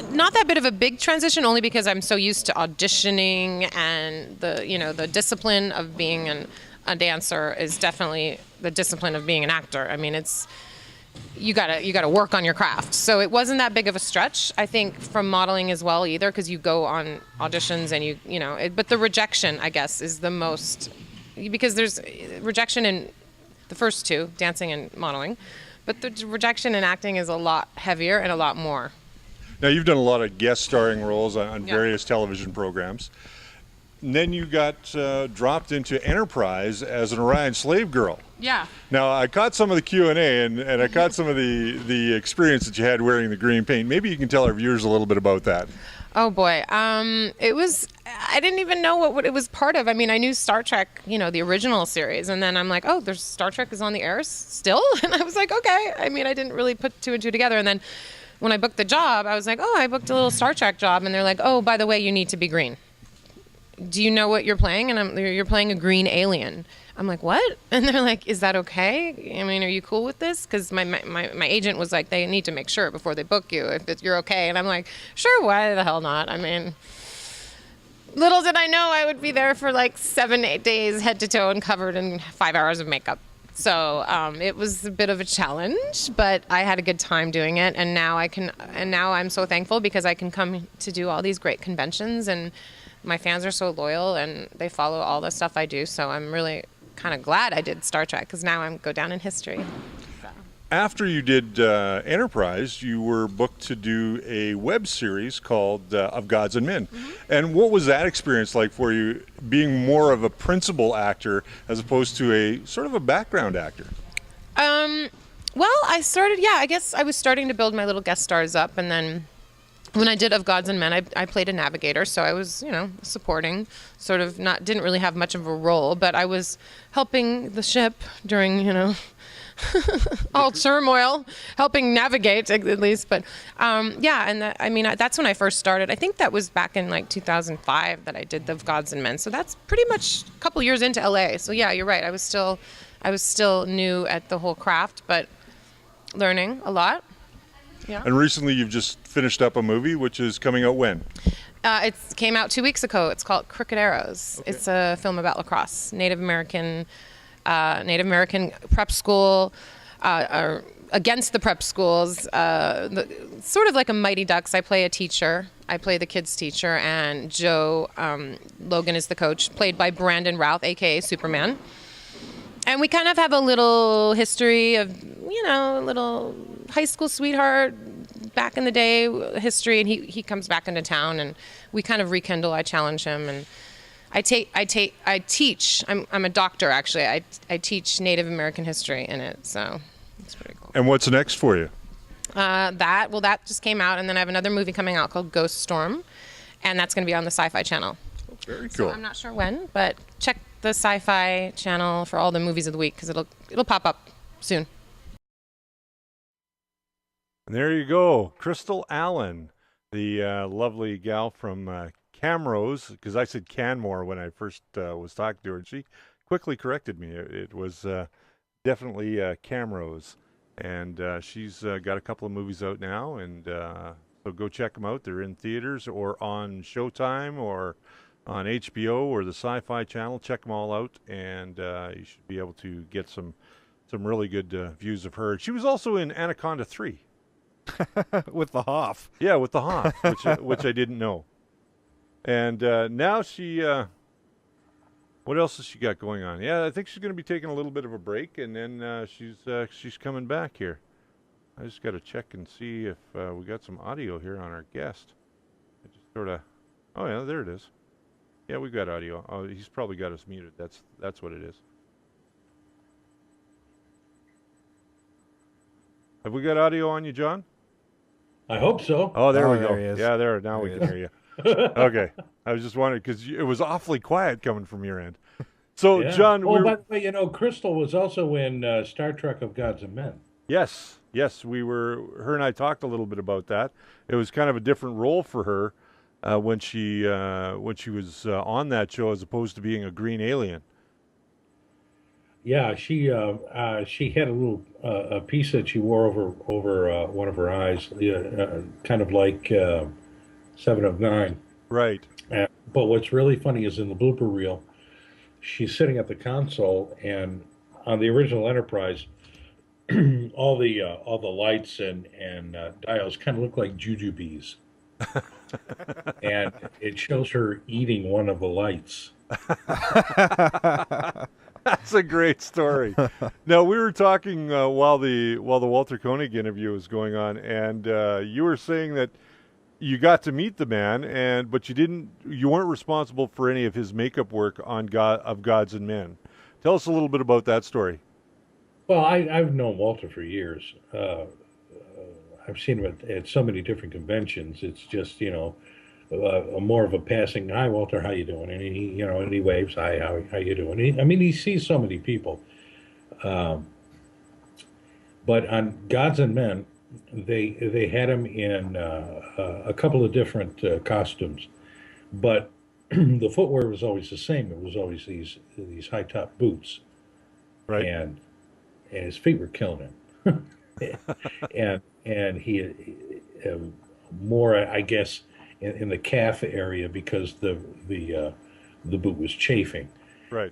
not that bit of a big transition, only because I'm so used to auditioning, and the discipline of being a dancer is definitely the discipline of being an actor. I mean, you gotta work on your craft. So it wasn't that big of a stretch, I think, from modeling as well either, because you go on auditions and but the rejection, I guess, is the most, because there's rejection in the first two, dancing and modeling, but the rejection in acting is a lot heavier and a lot more. Now, you've done a lot of guest starring roles on various television programs. And then you got dropped into Enterprise as an Orion slave girl. Yeah. Now, I caught some of the Q&A and I caught some of the experience that you had wearing the green paint. Maybe you can tell our viewers a little bit about that. Oh boy, I didn't even know what it was part of. I mean, I knew Star Trek, the original series, and then I'm like, oh, there's Star Trek is on the air still? And I was like, okay. I mean, I didn't really put two and two together. And then when I booked the job, I was like, oh, I booked a little Star Trek job. And they're like, oh, by the way, you need to be green. Do you know what you're playing? And you're playing a green alien. I'm like, what? And they're like, is that okay? I mean, are you cool with this? Because my agent was like, they need to make sure before they book you if you're okay. And I'm like, sure, why the hell not? I mean, little did I know I would be there for like 7-8 days, head to toe and covered in 5 hours of makeup. So it was a bit of a challenge, but I had a good time doing it. And now I'm so thankful because I can come to do all these great conventions, and my fans are so loyal and they follow all the stuff I do. So I'm really kind of glad I did Star Trek, because now I go down in history. So. after you did Enterprise, you were booked to do a web series called Of Gods and Men. And what was that experience like for you, being more of a principal actor as opposed to a sort of a background actor? Well, I guess I was starting to build my little guest stars up, and then when I did Of Gods and Men, I played a navigator, so I was, supporting, sort of didn't really have much of a role, but I was helping the ship during, all turmoil, helping navigate at least. But that's when I first started. I think that was back in like 2005 that I did the Of Gods and Men. So that's pretty much a couple years into LA. So yeah, you're right. I was still new at the whole craft, but learning a lot. Yeah. And recently you've just finished up a movie, which is coming out when? It came out 2 weeks ago. It's called Crooked Arrows. Okay. It's a film about lacrosse, Native American prep school, against the prep schools, sort of like a Mighty Ducks. I play a teacher. I play the kids' teacher, and Joe Logan is the coach, played by Brandon Routh, a.k.a. Superman. And we kind of have a little history of, a little high school sweetheart, back in the day history, and he comes back into town, and we kind of rekindle. I challenge him, and I teach. I'm a doctor, actually. I teach Native American history in it, so it's pretty cool. And what's next for you? That just came out, and then I have another movie coming out called Ghost Storm, and that's going to be on the Sci-Fi Channel. Very cool. So I'm not sure when, but check the Sci-Fi Channel for all the movies of the week, because it'll pop up soon. And there you go, Crystal Allen, the lovely gal from Camrose, because I said Canmore when I first was talking to her, and she quickly corrected me. It was definitely Camrose, and she's got a couple of movies out now, and so go check them out. They're in theaters or on Showtime or on HBO or the Sci-Fi Channel. Check them all out, and you should be able to get some really good views of her. She was also in Anaconda 3. With the Hoff. Yeah, with the Hoff, which I didn't know. And now she, what else has she got going on? Yeah, I think she's going to be taking a little bit of a break, and then she's coming back here. I just got to check and see if we got some audio here on our guest. I just sort of, oh yeah, there it is. Yeah, we got audio. Oh, he's probably got us muted. That's what it is. Have we got audio on you, John? I hope so. Oh, there we there go. he is. Yeah, now we can hear you. Okay. I was just wondering, because it was awfully quiet coming from your end. So, Yeah. John... Oh, by the way, Crystal was also in Star Trek Of Gods and Men. Yes, her and I talked a little bit about that. It was kind of a different role for her when she was on that show, as opposed to being a green alien. Yeah, she had a little a piece that she wore over one of her eyes, kind of like 7 of 9. Right. But what's really funny is in the blooper reel, she's sitting at the console, and on the original Enterprise, all the lights and dials kind of look like jujubes, and it shows her eating one of the lights. That's a great story. Now, we were talking while the Walter Koenig interview was going on, and you were saying that you got to meet the man, but you weren't responsible for any of his makeup work on Of Gods and Men. Tell us a little bit about that story. Well, I've known Walter for years. I've seen him at so many different conventions. It's just, more of a passing, "Hi, Walter, how you doing?" And he waves, "Hi, how you doing?" He sees so many people. But on Gods and Men, they had him in a couple of different costumes, but the footwear was always the same. It was always these high top boots, right? And his feet were killing him, and he more, I guess, in the calf area, because the boot was chafing. Right.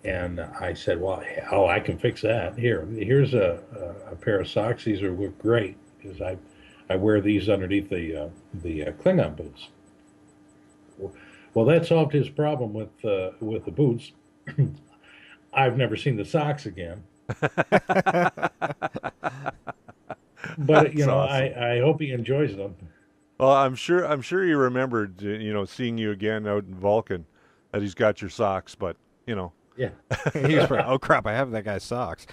And I said, well, I can fix that. Here's a pair of socks. These work great, because I wear these underneath the Klingon boots. Well, that solved his problem with the boots. I've never seen the socks again. But That's awesome. I hope he enjoys them. Well, I'm sure he remembered, seeing you again out in Vulcan, that he's got your socks. But you know, Yeah. Oh crap! I have that guy's socks.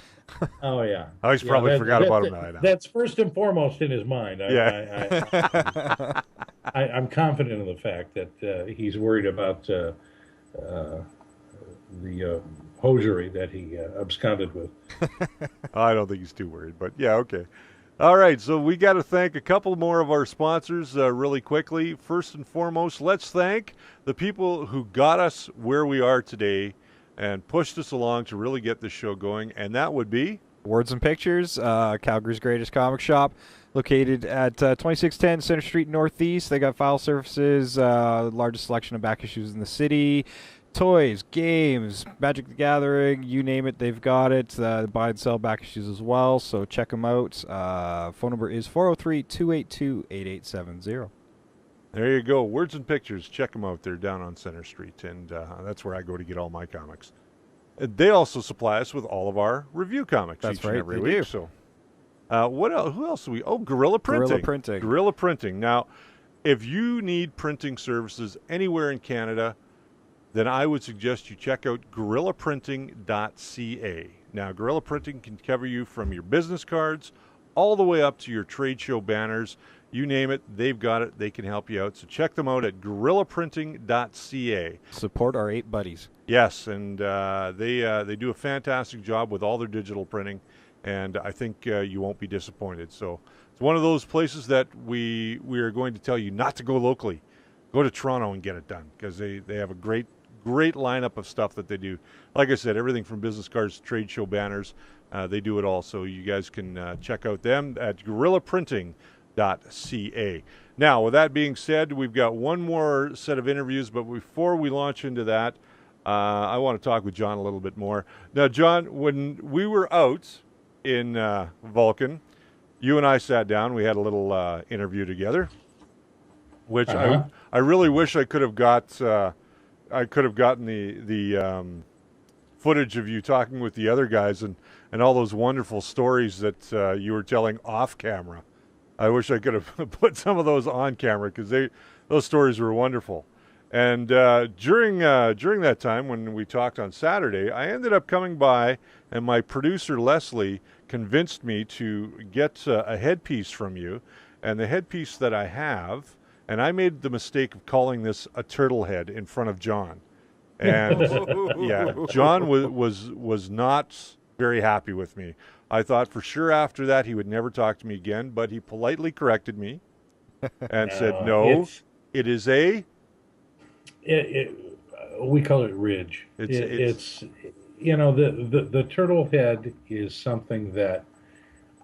Oh yeah. oh, he's Yeah. probably forgot about him now. That's first and foremost in his mind. Yeah. I'm confident in the fact that he's worried about the hosiery that he absconded with. I don't think he's too worried, but yeah, okay. All right, so we got to thank a couple more of our sponsors really quickly. First and foremost, let's thank the people who got us where we are today and pushed us along to really get this show going, and that would be Words and Pictures, Calgary's greatest comic shop, located at 2610 Center Street Northeast. They got file services, largest selection of back issues in the city, toys, games, Magic the Gathering, you name it, they've got it. Buy and sell back issues as well, so check them out. Phone number is 403-282-8870. There you go. Words and Pictures. Check them out. They're down on Center Street, and that's where I go to get all my comics. They also supply us with all of our review comics That's each right, and every they week. do. So, what else? Who else do we? Oh, Gorilla Printing. Gorilla Printing. Gorilla Printing. Now, if you need printing services anywhere in Canada, then I would suggest you check out gorillaprinting.ca. Now, Gorilla Printing can cover you from your business cards all the way up to your trade show banners. You name it, they've got it. They can help you out. So check them out at gorillaprinting.ca. Support our 8 buddies. Yes, and they do a fantastic job with all their digital printing, and I think you won't be disappointed. So it's one of those places that we are going to tell you not to go locally. Go to Toronto and get it done, because they have a great lineup of stuff that they do. Like I said, everything from business cards to trade show banners, they do it all. So you guys can check out them at gorillaprinting.ca. Now, with that being said, we've got one more set of interviews, but before we launch into that, I want to talk with John a little bit more. Now, John, when we were out in Vulcan, you and I sat down. We had a little interview together, which I really wish I could have gotten the footage of you talking with the other guys and all those wonderful stories that you were telling off camera. I wish I could have put some of those on camera, because those stories were wonderful. And during that time when we talked on Saturday, I ended up coming by, and my producer Leslie convinced me to get a headpiece from you, and the headpiece that I have. And I made the mistake of calling this a turtle head in front of John. And yeah, John was not very happy with me. I thought for sure after that he would never talk to me again, but he politely corrected me and said, no, it is a... we call it ridge. It's the turtle head is something that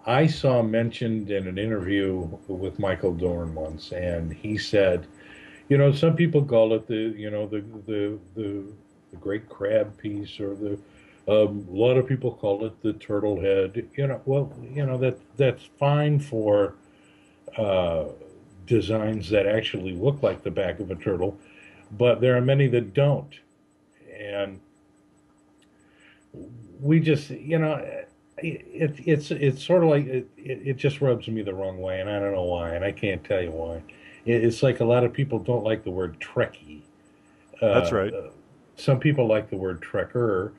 I saw mentioned in an interview with Michael Dorn once, and he said, some people call it the great crab piece, or a lot of people call it the turtle head. That's fine for designs that actually look like the back of a turtle, but there are many that don't, and we just it's sort of like it just rubs me the wrong way, and I don't know why, and I can't tell you why. It's like a lot of people don't like the word Trekkie. That's right. Some people like the word Trekker.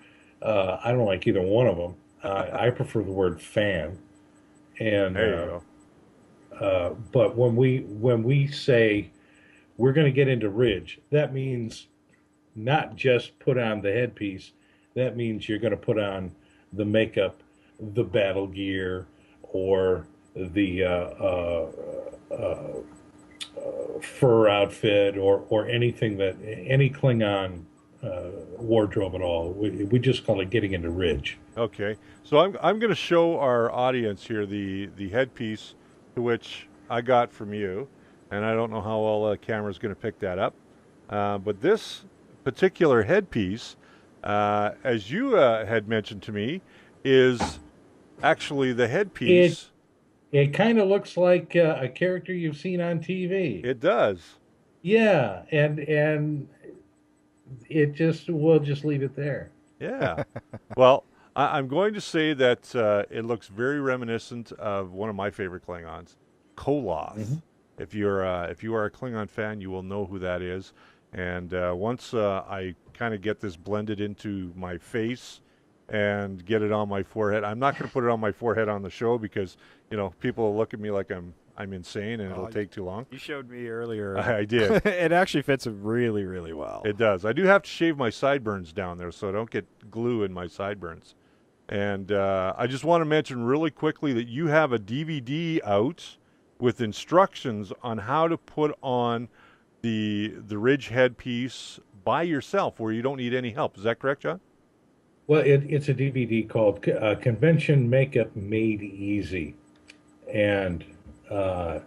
I don't like either one of them. I prefer the word fan. And there you go. But when we say we're going to get into ridge, that means not just put on the headpiece. That means you're going to put on the makeup, the battle gear, or the fur outfit, or anything that any Klingon wardrobe at all. We just call it getting into ridge. Okay, so I'm going to show our audience here the headpiece to which I got from you, and I don't know how well the camera's going to pick that up, but this particular headpiece, as you had mentioned to me, is actually the headpiece. It kind of looks like a character you've seen on TV. It does. Yeah, and we'll just leave it there. Yeah. Well, I'm going to say that it looks very reminiscent of one of my favorite Klingons, Koloth. Mm-hmm. If you are a Klingon fan, you will know who that is. And once I kind of get this blended into my face and get it on my forehead, I'm not going to put it on my forehead on the show because people will look at me like I'm insane and it'll take too long. You showed me earlier. I did. It actually fits really, really well. It does. I do have to shave my sideburns down there so I don't get glue in my sideburns. And I just want to mention really quickly that you have a DVD out with instructions on how to put on the ridge headpiece by yourself where you don't need any help. Is that correct, John? Well, it's a DVD called Convention Makeup Made Easy. And a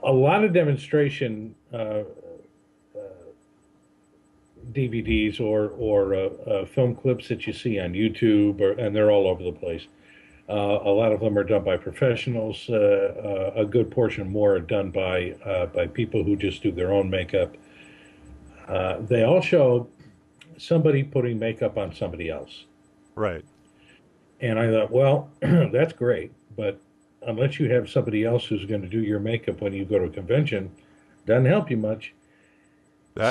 lot of demonstration DVDs or film clips that you see on YouTube, and they're all over the place. A lot of them are done by professionals. A good portion more are done by people who just do their own makeup. They all show somebody putting makeup on somebody else. Right. And I thought, well, that's great, but unless you have somebody else who's going to do your makeup when you go to a convention, doesn't help you much.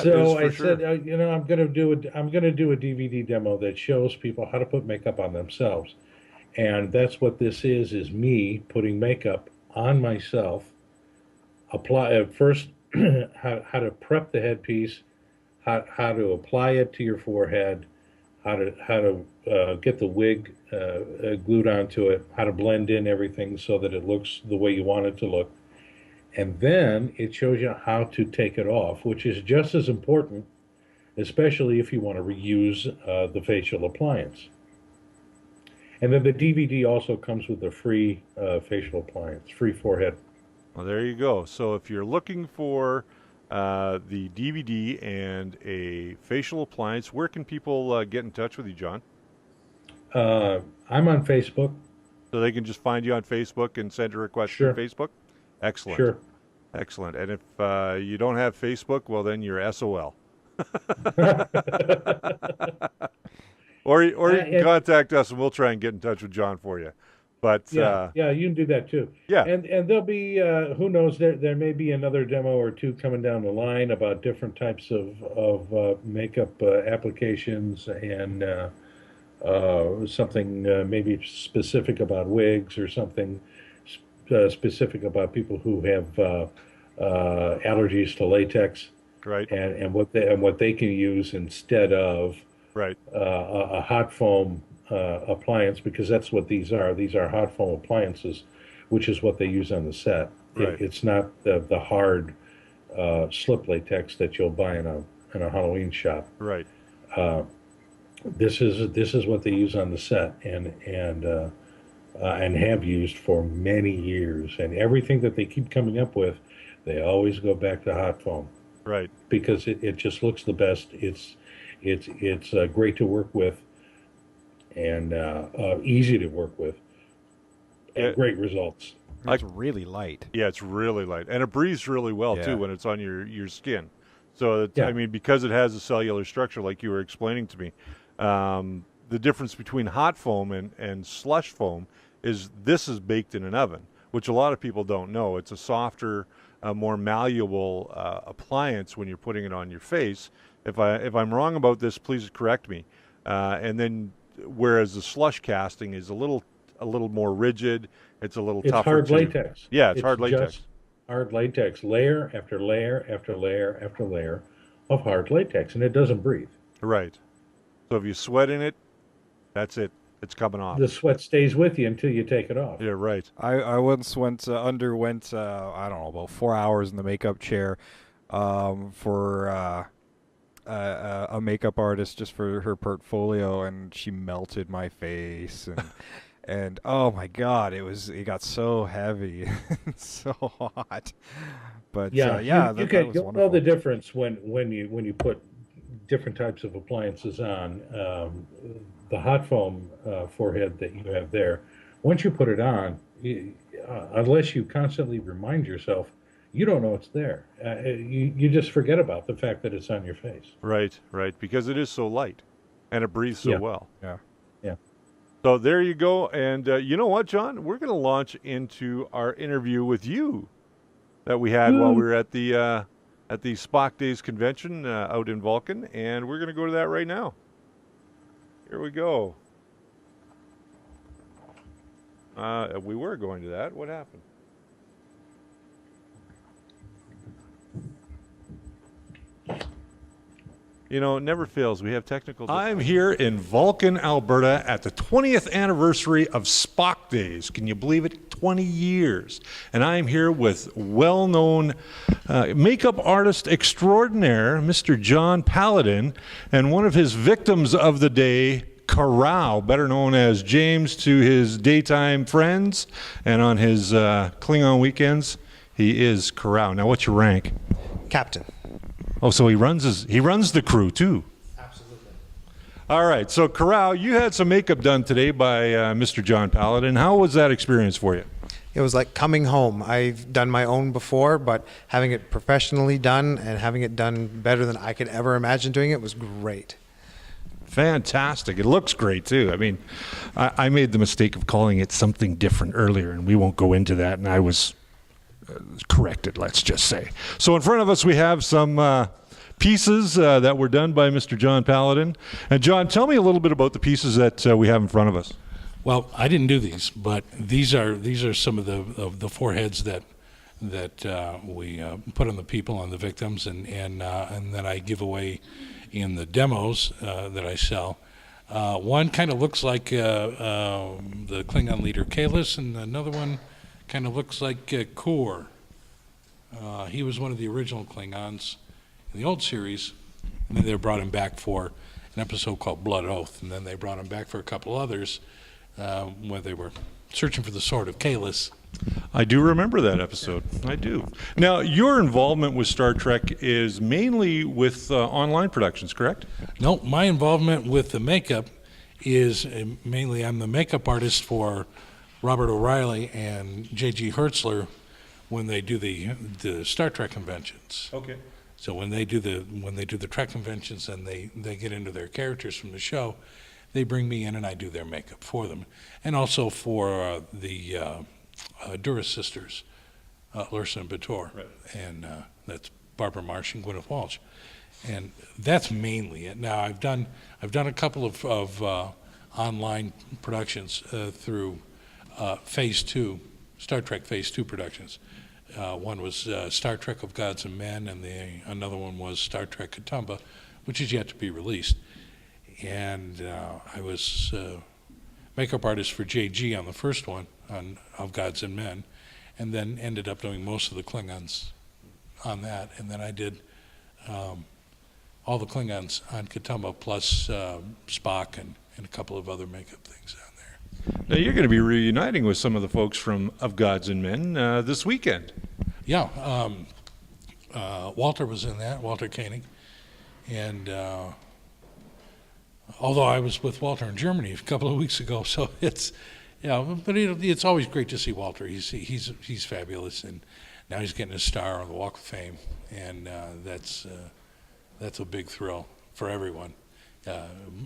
So I said, I'm going to do a DVD demo that shows people how to put makeup on themselves. And that's what this is me putting makeup on myself. Apply at first how to prep the headpiece, how to apply it to your forehead, how to get the wig glued onto it, how to blend in everything so that it looks the way you want it to look. And then it shows you how to take it off, which is just as important, especially if you want to reuse the facial appliance. And then the DVD also comes with a free facial appliance, free forehead. Well, there you go. So if you're looking for the DVD and a facial appliance, where can people get in touch with you, John? I'm on Facebook. So they can just find you on Facebook and send a request Sure. through Facebook? Excellent. Sure. Excellent. And if you don't have Facebook, well, then you're SOL. Or you can contact us and we'll try and get in touch with John for you. But yeah, you can do that too. Yeah. And there'll be who knows, there may be another demo or two coming down the line about different types of makeup applications and something maybe specific about wigs or something specific about people who have allergies to latex. Right. And what they can use instead of right. A hot foam appliance, because that's what these are. These are hot foam appliances, which is what they use on the set. Right. It's not the hard slip latex that you'll buy in a Halloween shop. Right. This is what they use on the set and have used for many years. And everything that they keep coming up with, they always go back to hot foam. Right. Because it just looks the best. It's great to work with and easy to work with and great results. It's really light. Yeah, it's really light. And it breathes really well, too, when it's on your skin. So, I mean, because it has a cellular structure, like you were explaining to me, the difference between hot foam and slush foam is this is baked in an oven, which a lot of people don't know. It's a softer, more malleable appliance when you're putting it on your face. If I'm wrong about this, please correct me. And then, whereas the slush casting is a little more rigid, it's a little tougher. It's hard latex. Yeah, it's hard latex. Just hard latex, layer after layer after layer after layer of hard latex, and it doesn't breathe. Right. So if you sweat in it, that's it. It's coming off. The sweat stays with you until you take it off. Yeah, right. I once underwent I don't know, about 4 hours in the makeup chair for a makeup artist just for her portfolio, and she melted my face and oh my God, it got so heavy and so hot. But you'll know the difference when you put different types of appliances on. The hot foam forehead that you have there, once you put it on, unless you constantly remind yourself, you don't know it's there. You just forget about the fact that it's on your face. Right, because it is so light, and it breathes so well. Yeah. Yeah. So there you go. And you know what, John? We're going to launch into our interview with you that we had while we were at the Spock Days convention out in Vulcan, and we're going to go to that right now. Here we go. We were going to that. What happened? You know, it never fails. We have technical. I'm here in Vulcan, Alberta at the 20th anniversary of Spock Days. Can you believe it? 20 years. And I'm here with well-known makeup artist extraordinaire, Mr. John Paladin, and one of his victims of the day, Karau, better known as James to his daytime friends, and on his Klingon weekends, he is Karau. Now, what's your rank? Captain. Oh, so he runs the crew too. Absolutely. All right. So, Karau, you had some makeup done today by Mr. John Paladin. How was that experience for you? It was like coming home. I've done my own before, but having it professionally done and having it done better than I could ever imagine doing it was great. Fantastic. It looks great too. I mean, I made the mistake of calling it something different earlier, and we won't go into that, and I was corrected, let's just say. So in front of us we have some pieces that were done by Mr. John Paladin. And John, tell me a little bit about the pieces that we have in front of us. Well, I didn't do these, but these are some of the foreheads that we put on the people, on the victims, and then I give away in the demos that I sell. One kind of looks like the Klingon leader Kalis, and another one kind of looks like Kor. He was one of the original Klingons in the old series, and then they brought him back for an episode called Blood Oath, and then they brought him back for a couple others where they were searching for the sword of Kalis. I do remember that episode. I do. Now, your involvement with Star Trek is mainly with online productions, correct? No, my involvement with the makeup is mainly I'm the makeup artist for Robert O'Reilly and J.G. Hertzler when they do the Star Trek conventions. Okay. So when they do the Trek conventions and they get into their characters from the show, they bring me in and I do their makeup for them, and also for the Duras sisters, Lursa and Bator, right. And that's Barbara Marsh and Gwyneth Walsh, and that's mainly it. Now I've done a couple of online productions through Phase 2, Star Trek Phase 2 productions. One was Star Trek of Gods and Men, and another one was Star Trek K'Tumba, which is yet to be released. And I was makeup artist for JG on the first one, on Of Gods and Men, and then ended up doing most of the Klingons on that. And then I did all the Klingons on K'Tumba, plus Spock and a couple of other makeup things on there. Now you're going to be reuniting with some of the folks from Of Gods and Men this weekend. Yeah, Walter was in that, Walter Koenig, and although I was with Walter in Germany a couple of weeks ago, so it's, but it's always great to see Walter. He's fabulous, and now he's getting a star on the Walk of Fame, and that's a big thrill for everyone,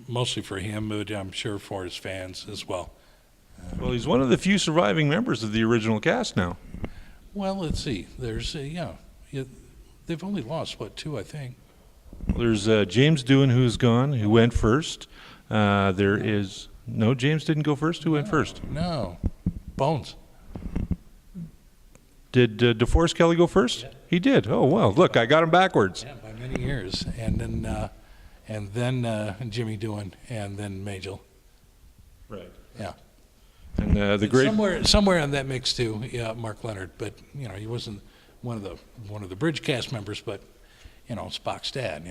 mostly for him, but I'm sure for his fans as well. Well, he's one of the few surviving members of the original cast now. Well, let's see. There's they've only lost two, I think. There's James Doohan, who's gone, who went first. There is no, James didn't go first. Who went first? No, Bones. Did DeForest Kelly go first? Yeah. He did. Oh well, look, I got him backwards. Yeah, by many years, and then Jimmy Doohan, and then Majel. Right. Yeah. And the great somewhere in that mix too, yeah, Mark Leonard, but he wasn't one of the bridge cast members, but Spock's dad,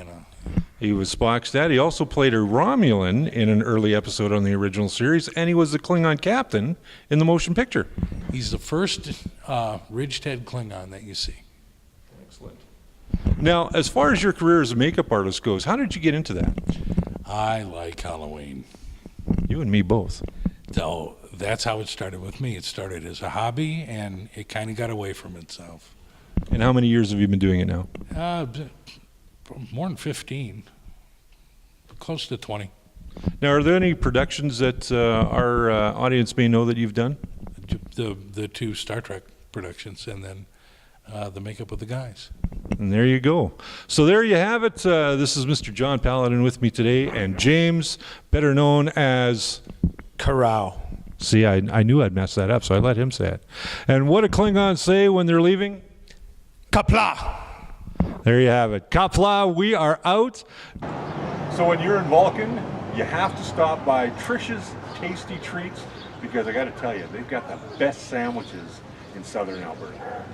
He was Spock's dad. He also played a Romulan in an early episode on the original series, and he was the Klingon captain in the motion picture. He's the first ridged head Klingon that you see. Excellent. Now, as far as your career as a makeup artist goes, how did you get into that? I like Halloween. You and me both. So that's how it started with me. It started as a hobby, and it kind of got away from itself. And how many years have you been doing it now? More than 15, close to 20. Now, are there any productions that our audience may know that you've done? The 2 Star Trek productions, and then the makeup of the guys. And there you go. So there you have it. This is Mr. John Paladin with me today, and James, better known as Corral. See, I knew I'd mess that up, so I let him say it. And what do Klingons say when they're leaving? Kapla! There you have it. Kapla, we are out. So when you're in Vulcan, you have to stop by Trish's Tasty Treats, because I got to tell you, they've got the best sandwiches in southern Alberta.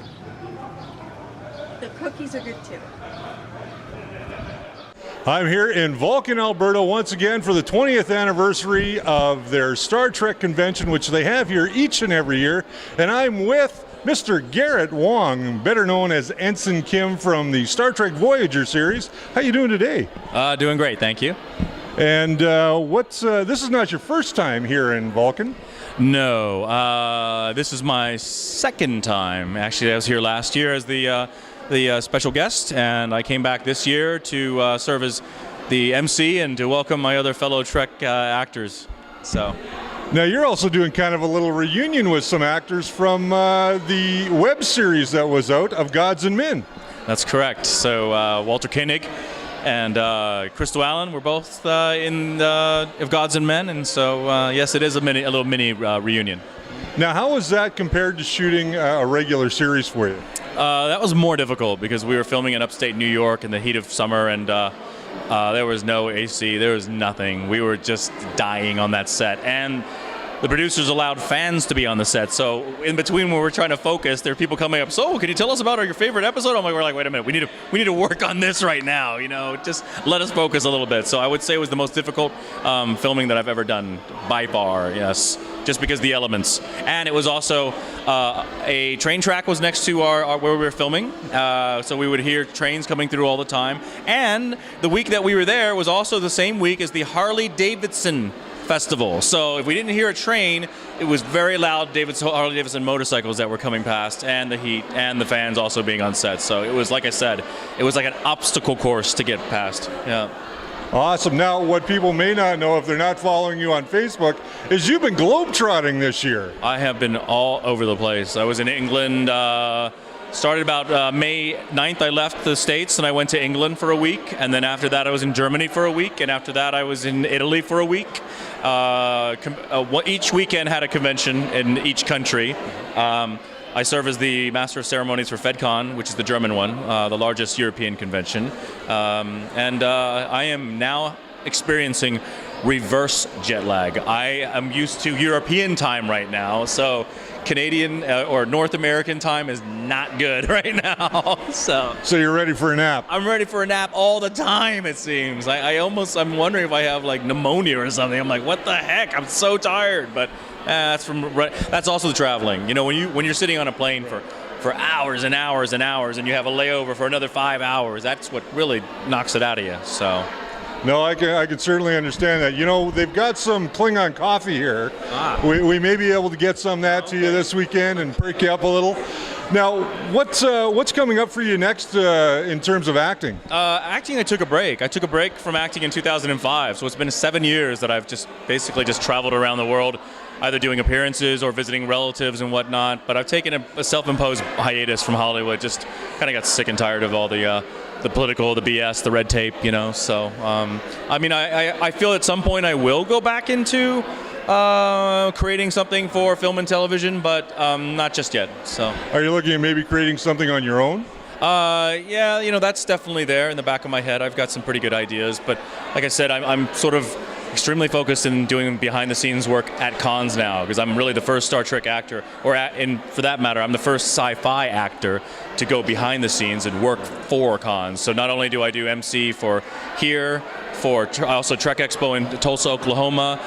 The cookies are good too. I'm here in Vulcan, Alberta, once again for the 20th anniversary of their Star Trek convention, which they have here each and every year. And I'm with Mr. Garrett Wang, better known as Ensign Kim from the Star Trek Voyager series. How you doing today? Doing great, thank you. And this is not your first time here in Vulcan? No, this is my second time. Actually, I was here last year as the special guest, and I came back this year to serve as the MC and to welcome my other fellow Trek actors. So. Now you're also doing kind of a little reunion with some actors from the web series that was out of Gods and Men. That's correct. So Walter Koenig and Crystal Allen were both in of Gods and Men, and so yes, it is a little mini reunion. Now, how was that compared to shooting a regular series for you? That was more difficult because we were filming in upstate New York in the heat of summer, and there was no AC, there was nothing. We were just dying on that set, and the producers allowed fans to be on the set. So in between when we're trying to focus, there are people coming up. So, can you tell us about your favorite episode? We're like, wait a minute, we need to work on this right now. You know, just let us focus a little bit. So I would say it was the most difficult filming that I've ever done by far. Yes, just because the elements, and it was also a train track was next to our where we were filming. So we would hear trains coming through all the time. And the week that we were there was also the same week as the Harley Davidson Festival. So if we didn't hear a train, it was very loud Harley Davidson motorcycles that were coming past, and the heat, and the fans also being on set. So it was, like I said, it was like an obstacle course to get past. Yeah. Awesome. Now, what people may not know if they're not following you on Facebook is you've been globetrotting this year. I have been all over the place. I was in England. Started about May 9th, I left the States and I went to England for a week. And then after that, I was in Germany for a week. And after that, I was in Italy for a week. Each weekend had a convention in each country. I serve as the Master of Ceremonies for FedCon, which is the German one, the largest European convention. And I am now experiencing reverse jet lag. I am used to European time right now, so Canadian or North American time is not good right now. So you're ready for a nap? I'm ready for a nap all the time, it seems. I'm wondering if I have like pneumonia or something. I'm like, what the heck? I'm so tired. But that's also the traveling. You know, when you're sitting on a plane for hours and hours and hours, and you have a layover for another 5 hours, that's what really knocks it out of you. So. No, I can certainly understand that. You know, they've got some Klingon coffee here. We may be able to get some of that to you this weekend and break you up a little. Now, what's coming up for you next in terms of acting? Acting, I took a break. I took a break from acting in 2005, so it's been 7 years that I've basically traveled around the world, either doing appearances or visiting relatives and whatnot. But I've taken a self-imposed hiatus from Hollywood. Just kind of got sick and tired of all the political, the BS, the red tape, you know. So, I feel at some point I will go back into creating something for film and television, but not just yet. So. Are you looking at maybe creating something on your own? Yeah, you know, that's definitely there in the back of my head. I've got some pretty good ideas, but like I said, I'm sort of extremely focused in doing behind-the-scenes work at cons now, because I'm really the first Star Trek actor, and for that matter, I'm the first sci-fi actor to go behind the scenes and work for cons. So not only do I do MC for here, I also Trek Expo in Tulsa, Oklahoma,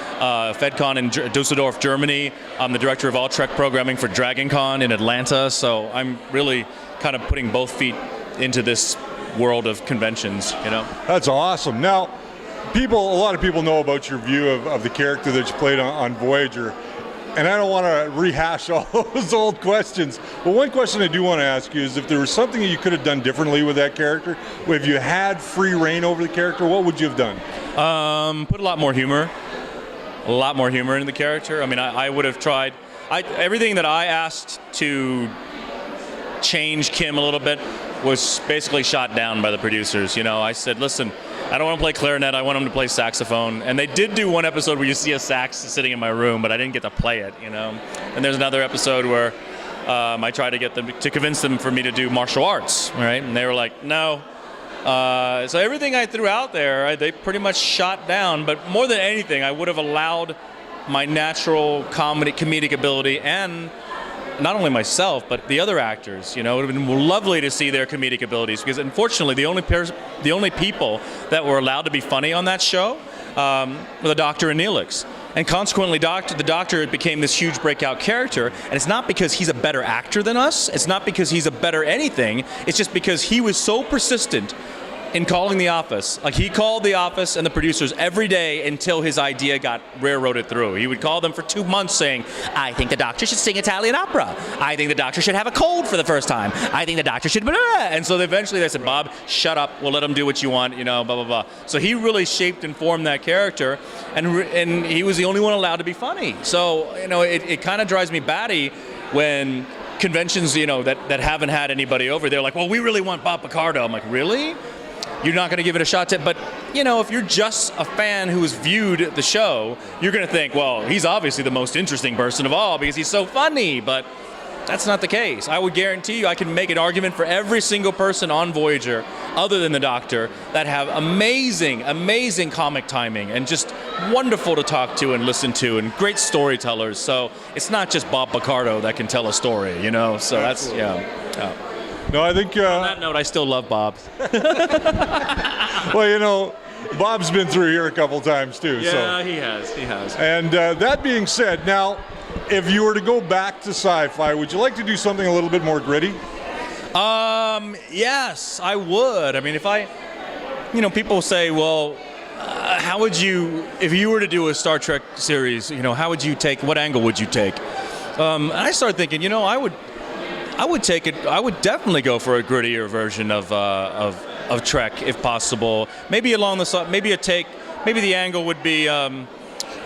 FedCon in Dusseldorf, Germany. I'm the director of all Trek programming for DragonCon in Atlanta. So I'm really kind of putting both feet into this world of conventions, you know. That's awesome. Now, a lot of people know about your view of the character that you played on Voyager. and I don't want to rehash all those old questions, but one question I do want to ask you is if there was something that you could have done differently with that character, if you had free reign over the character, what would you have done? Put a lot more humor into the character. I mean, I would have tried, everything that I asked to change Kim a little bit was basically shot down by the producers. You know, I said, listen, I don't want to play clarinet, I want him to play saxophone. And they did do one episode where you see a sax sitting in my room, but I didn't get to play it, you know. And there's another episode where I tried to get them to convince them for me to do martial arts, right? And they were like, no. So everything I threw out there, they pretty much shot down. But more than anything, I would have allowed my natural comedic ability, and not only myself, but the other actors. You know, it would have been lovely to see their comedic abilities, because unfortunately, the only people that were allowed to be funny on that show were the Doctor and Neelix. And consequently, the Doctor became this huge breakout character, and it's not because he's a better actor than us, it's not because he's a better anything, it's just because he was so persistent in calling the office. Like, he called the office and the producers every day until his idea got railroaded through. He would call them for 2 months saying, I think the Doctor should sing Italian opera. I think the Doctor should have a cold for the first time. I think the Doctor should blah, blah. And so eventually they said, Bob, shut up. We'll let him do what you want, you know, blah, blah, blah. So he really shaped and formed that character, and he was the only one allowed to be funny. So, you know, it kind of drives me batty when conventions, you know, that haven't had anybody over, they're like, well, we really want Bob Picardo. I'm like, really? You're not going to give it a shot but, you know, if you're just a fan who's viewed the show, you're going to think, well, he's obviously the most interesting person of all because he's so funny, but that's not the case. I would guarantee you I can make an argument for every single person on Voyager, other than the Doctor, that have amazing, amazing comic timing and just wonderful to talk to and listen to and great storytellers. So it's not just Bob Picardo that can tell a story, you know, so that's, yeah. No, I think... on that note, I still love Bob. Well, you know, Bob's been through here a couple times, too. Yeah, so. He has. And that being said, now, if you were to go back to sci-fi, would you like to do something a little bit more gritty? Yes, I would. I mean, you know, people say, well, how would you, if you were to do a Star Trek series, you know, what angle would you take? And I started thinking, you know, I would take it. I would definitely go for a grittier version of Trek, if possible. Maybe along the side. Maybe the angle would be a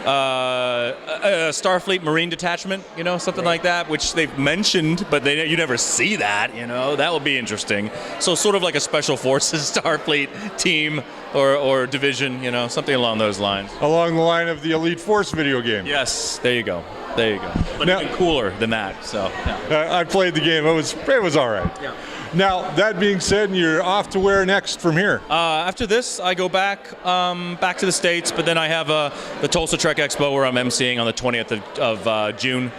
Starfleet Marine detachment. You know, something like that, which they've mentioned, but you never see that. You know, that would be interesting. So sort of like a Special Forces Starfleet team or division. You know, something along those lines. Along the line of the Elite Force video game. Yes, there you go. But now, even cooler than that. So yeah. I played the game. It was all right. Yeah. Now, that being said, you're off to where next from here? After this, I go back to the States, but then I have the Tulsa Trek Expo where I'm emceeing on the 20th of June.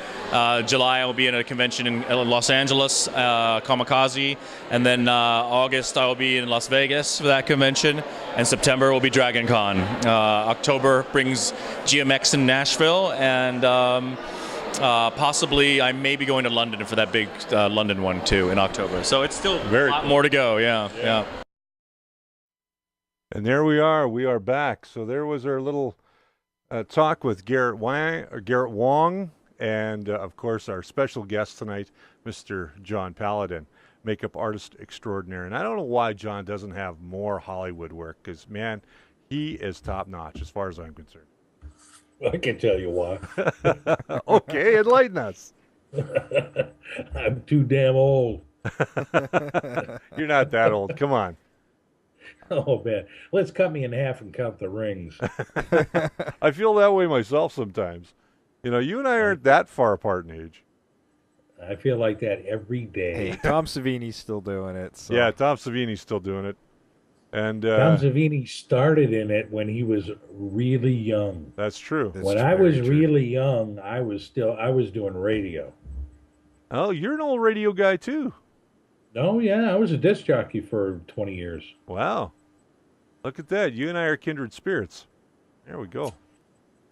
July, I will be at a convention in Los Angeles, Kamikaze, and then August, I will be in Las Vegas for that convention, and September will be Dragon Con. October brings GMX in Nashville, and possibly I may be going to London for that big London one, too, in October. So it's still a lot more to go, yeah. And there we are back. So there was our little talk with Garrett Wang, and, of course, our special guest tonight, Mr. John Paladin, makeup artist extraordinaire. And I don't know why John doesn't have more Hollywood work, because, man, he is top-notch as far as I'm concerned. I can tell you why. Okay, enlighten us. I'm too damn old. You're not that old. Come on. Oh, man. Let's cut me in half and count the rings. I feel that way myself sometimes. You know, you and I aren't that far apart in age. I feel like that every day. Hey, Tom Savini's still doing it. So. Yeah, Tom Savini's still doing it. And Tom Savini started in it when he was really young. That's true. When I was really young, I was doing radio. Oh, you're an old radio guy too. Oh, yeah, I was a disc jockey for 20 years. Wow. Look at that. You and I are kindred spirits. There we go.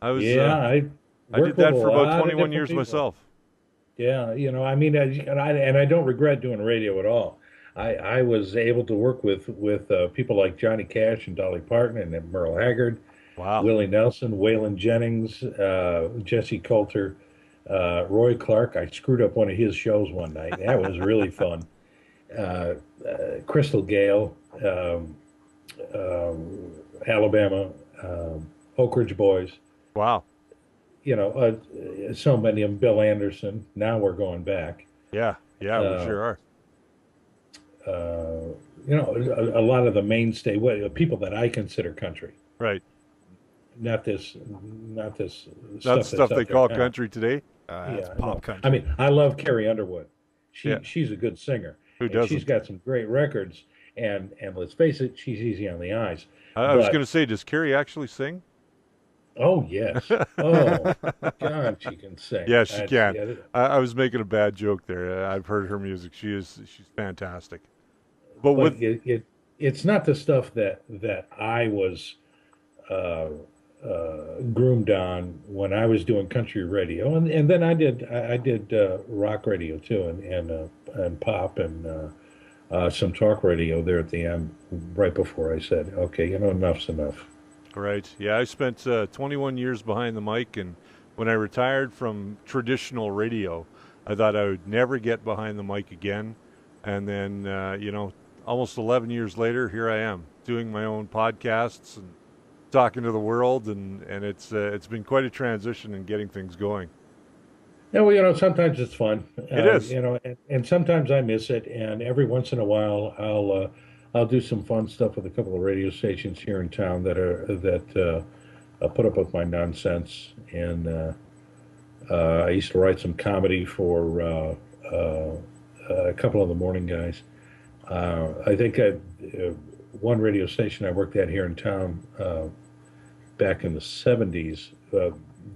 I did that for about 21 years myself. Yeah, you know, I mean, and I don't regret doing radio at all. I was able to work with people like Johnny Cash and Dolly Parton and Merle Haggard, wow, Willie Nelson, Waylon Jennings, Jesse Coulter, Roy Clark, I screwed up one of his shows one night. That was really fun. Crystal Gale, Alabama, Oak Ridge Boys. Wow. You know, so many of them. Bill Anderson. Now we're going back. Yeah, we sure are. You know, a lot of the mainstay people that I consider country. Right. Not this Not the stuff stuff they call now. country today. It's pop country. I mean, I love Carrie Underwood. She's a good singer. Who And doesn't? she's got some great records, and let's face it, she's easy on the eyes. I was going to say, does Carrie actually sing? Oh yes. Oh God, she can sing. Yeah, she can. Yeah, I was making a bad joke there. I've heard her music. She's fantastic. But but with it's not the stuff that I was groomed on when I was doing country radio, and then I did rock radio too, and pop and some talk radio there at the end, right before I said, okay, you know, enough's enough. Right. Yeah, I spent 21 years behind the mic, and when I retired from traditional radio, I thought I would never get behind the mic again. And then, you know, almost 11 years later, here I am doing my own podcasts and talking to the world, and it's been quite a transition in getting things going. Yeah, well, you know, sometimes it's fun. It is. You know, and sometimes I miss it, and every once in a while I'll do some fun stuff with a couple of radio stations here in town that put up with my nonsense. And I used to write some comedy for a couple of the morning guys. I think one radio station I worked at here in town back in the 70s,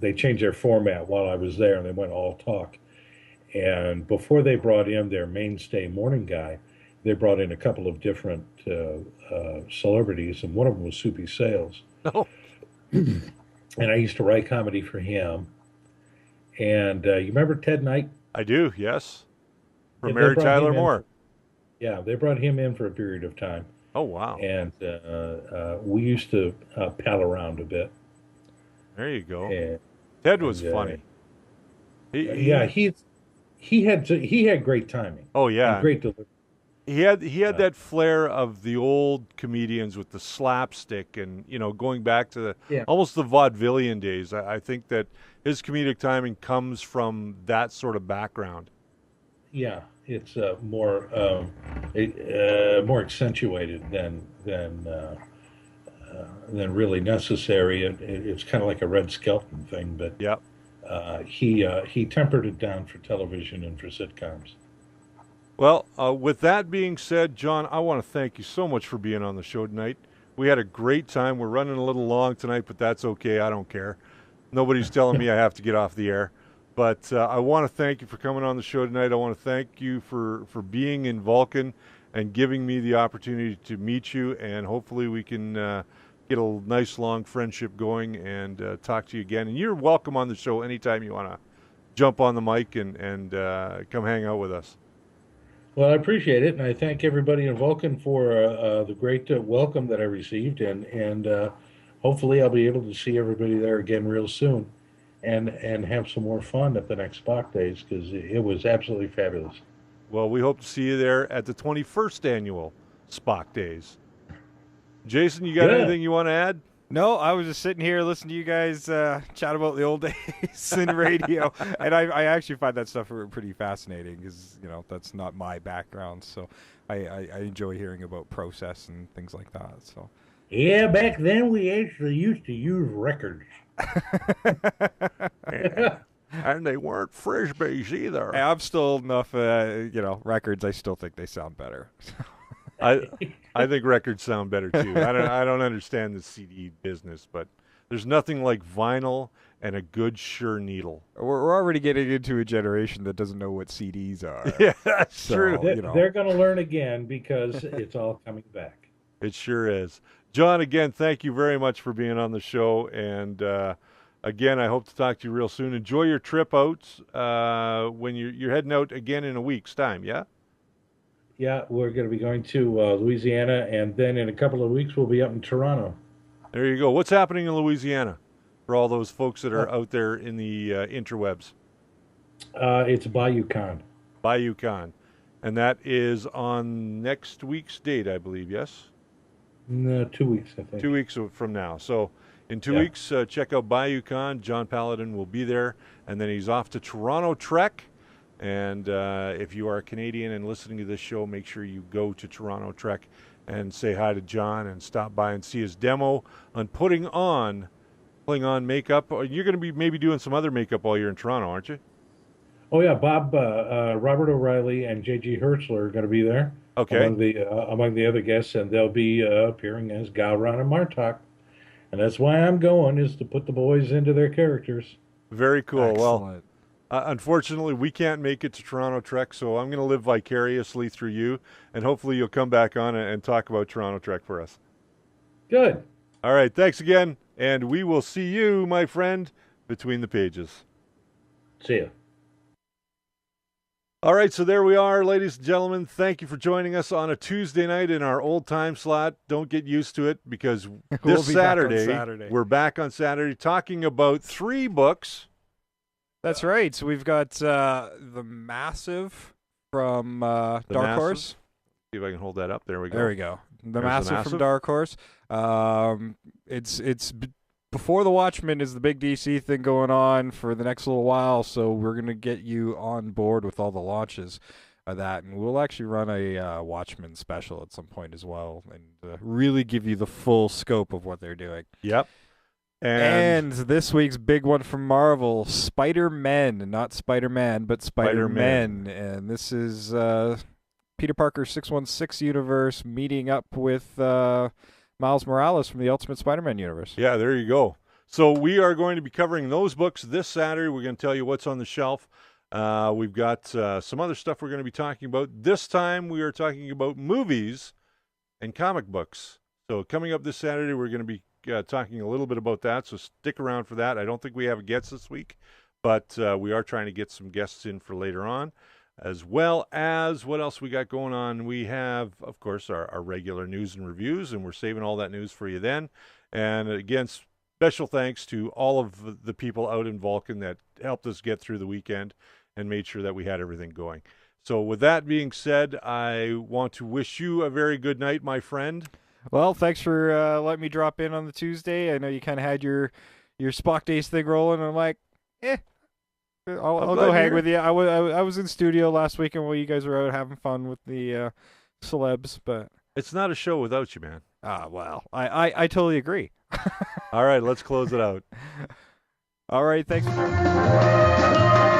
they changed their format while I was there, and they went all talk. And before they brought in their mainstay morning guy, they brought in a couple of different celebrities, and one of them was Soupy Sales. Oh. And I used to write comedy for him. And you remember Ted Knight? I do, yes. For Yeah, they Mary brought Tyler him in Moore. Yeah, they brought him in for a period of time. Oh, wow. And we used to pal around a bit. There you go. And, Ted was funny. He had great timing. Oh, yeah. And great delivery. He had that flair of the old comedians with the slapstick, and you know, going back to almost the vaudevillian days. I think that his comedic timing comes from that sort of background. Yeah, it's more accentuated than really necessary. It's kind of like a Red Skelton thing, but he tempered it down for television and for sitcoms. Well, with that being said, John, I want to thank you so much for being on the show tonight. We had a great time. We're running a little long tonight, but that's okay. I don't care. Nobody's telling me I have to get off the air. But I want to thank you for coming on the show tonight. I want to thank you for being in Vulcan and giving me the opportunity to meet you. And hopefully we can get a nice, long friendship going and talk to you again. And you're welcome on the show anytime you want to jump on the mic and come hang out with us. Well, I appreciate it, and I thank everybody in Vulcan for the great welcome that I received, and hopefully I'll be able to see everybody there again real soon, and have some more fun at the next Spock Days, because it was absolutely fabulous. Well, we hope to see you there at the 21st annual Spock Days. Jason, you got anything you want to add? No, I was just sitting here listening to you guys chat about the old days in radio, and I actually find that stuff pretty fascinating because, you know, that's not my background, so I enjoy hearing about process and things like that. So Yeah, back then we actually used to use records. And they weren't Frisbees either. Hey, I'm still enough, records, I still think they sound better. I think records sound better too. I don't understand the CD business, but there's nothing like vinyl and a good sure needle. We're already getting into a generation that doesn't know what CDs are. Yeah, that's true. They're going to learn again because it's all coming back. It sure is. John, again, thank you very much for being on the show, and again, I hope to talk to you real soon. Enjoy your trip out when you're heading out again in a week's time. Yeah. Yeah, we're going to be going to Louisiana, and then in a couple of weeks we'll be up in Toronto. There you go. What's happening in Louisiana for all those folks that are out there in the interwebs? It's Bayou Con. Bayou Con. And that is on next week's date, I believe, yes? No, 2 weeks, I think. 2 weeks from now. So in 2 Yeah. weeks, check out Bayou Con. John Paladin will be there. And then he's off to Toronto Trek. And if you are a Canadian and listening to this show, make sure you go to Toronto Trek and say hi to John and stop by and see his demo on putting on Klingon makeup. You're going to be maybe doing some other makeup while you're in Toronto, aren't you? Oh yeah, Bob, Robert O'Reilly, and J.G. Hertzler are going to be there. Okay. Among the other guests, and they'll be appearing as Gowron and Martok, and that's why I'm going, is to put the boys into their characters. Very cool. Excellent. Well, unfortunately, we can't make it to Toronto Trek, so I'm going to live vicariously through you, and hopefully you'll come back on and talk about Toronto Trek for us. Good. All right, thanks again, and we will see you, my friend, between the pages. See ya. All right, so there we are, ladies and gentlemen. Thank you for joining us on a Tuesday night in our old time slot. Don't get used to it, because We'll this be back on Saturday, Saturday. we're back on Saturday talking about 3 books. That's right. So we've got The Massive from Dark Massive. Horse. See if I can hold that up. There we go. There we go. The There's Massive from Dark Horse. It's before the Watchmen is the big DC thing going on for the next little while, so we're gonna get you on board with all the launches of that, and we'll actually run a Watchmen special at some point as well, and really give you the full scope of what they're doing. Yep. And this week's big one from Marvel, Spider-Men, not Spider-Man, but Spider-Men. And this is Peter Parker's 616 universe meeting up with Miles Morales from the Ultimate Spider-Man universe. Yeah, there you go. So we are going to be covering those books this Saturday. We're going to tell you what's on the shelf. We've got some other stuff we're going to be talking about. This time we are talking about movies and comic books. So coming up this Saturday, we're going to be talking a little bit about that, so stick around for that. I don't think we have guests this week, but we are trying to get some guests in for later on, as well as what else we got going on. We have, of course, our regular news and reviews, and we're saving all that news for you then. And again, special thanks to all of the people out in Vulcan that helped us get through the weekend and made sure that we had everything going. So with that being said, I want to wish you a very good night, my friend. Well, thanks for letting me drop in on the Tuesday. I know you kind of had your Spock Days thing rolling, and I'm like, I'll go hang with you. I was in studio last weekend while you guys were out having fun with the celebs, but it's not a show without you, man. Well, I totally agree. All right, let's close it out. All right, thanks for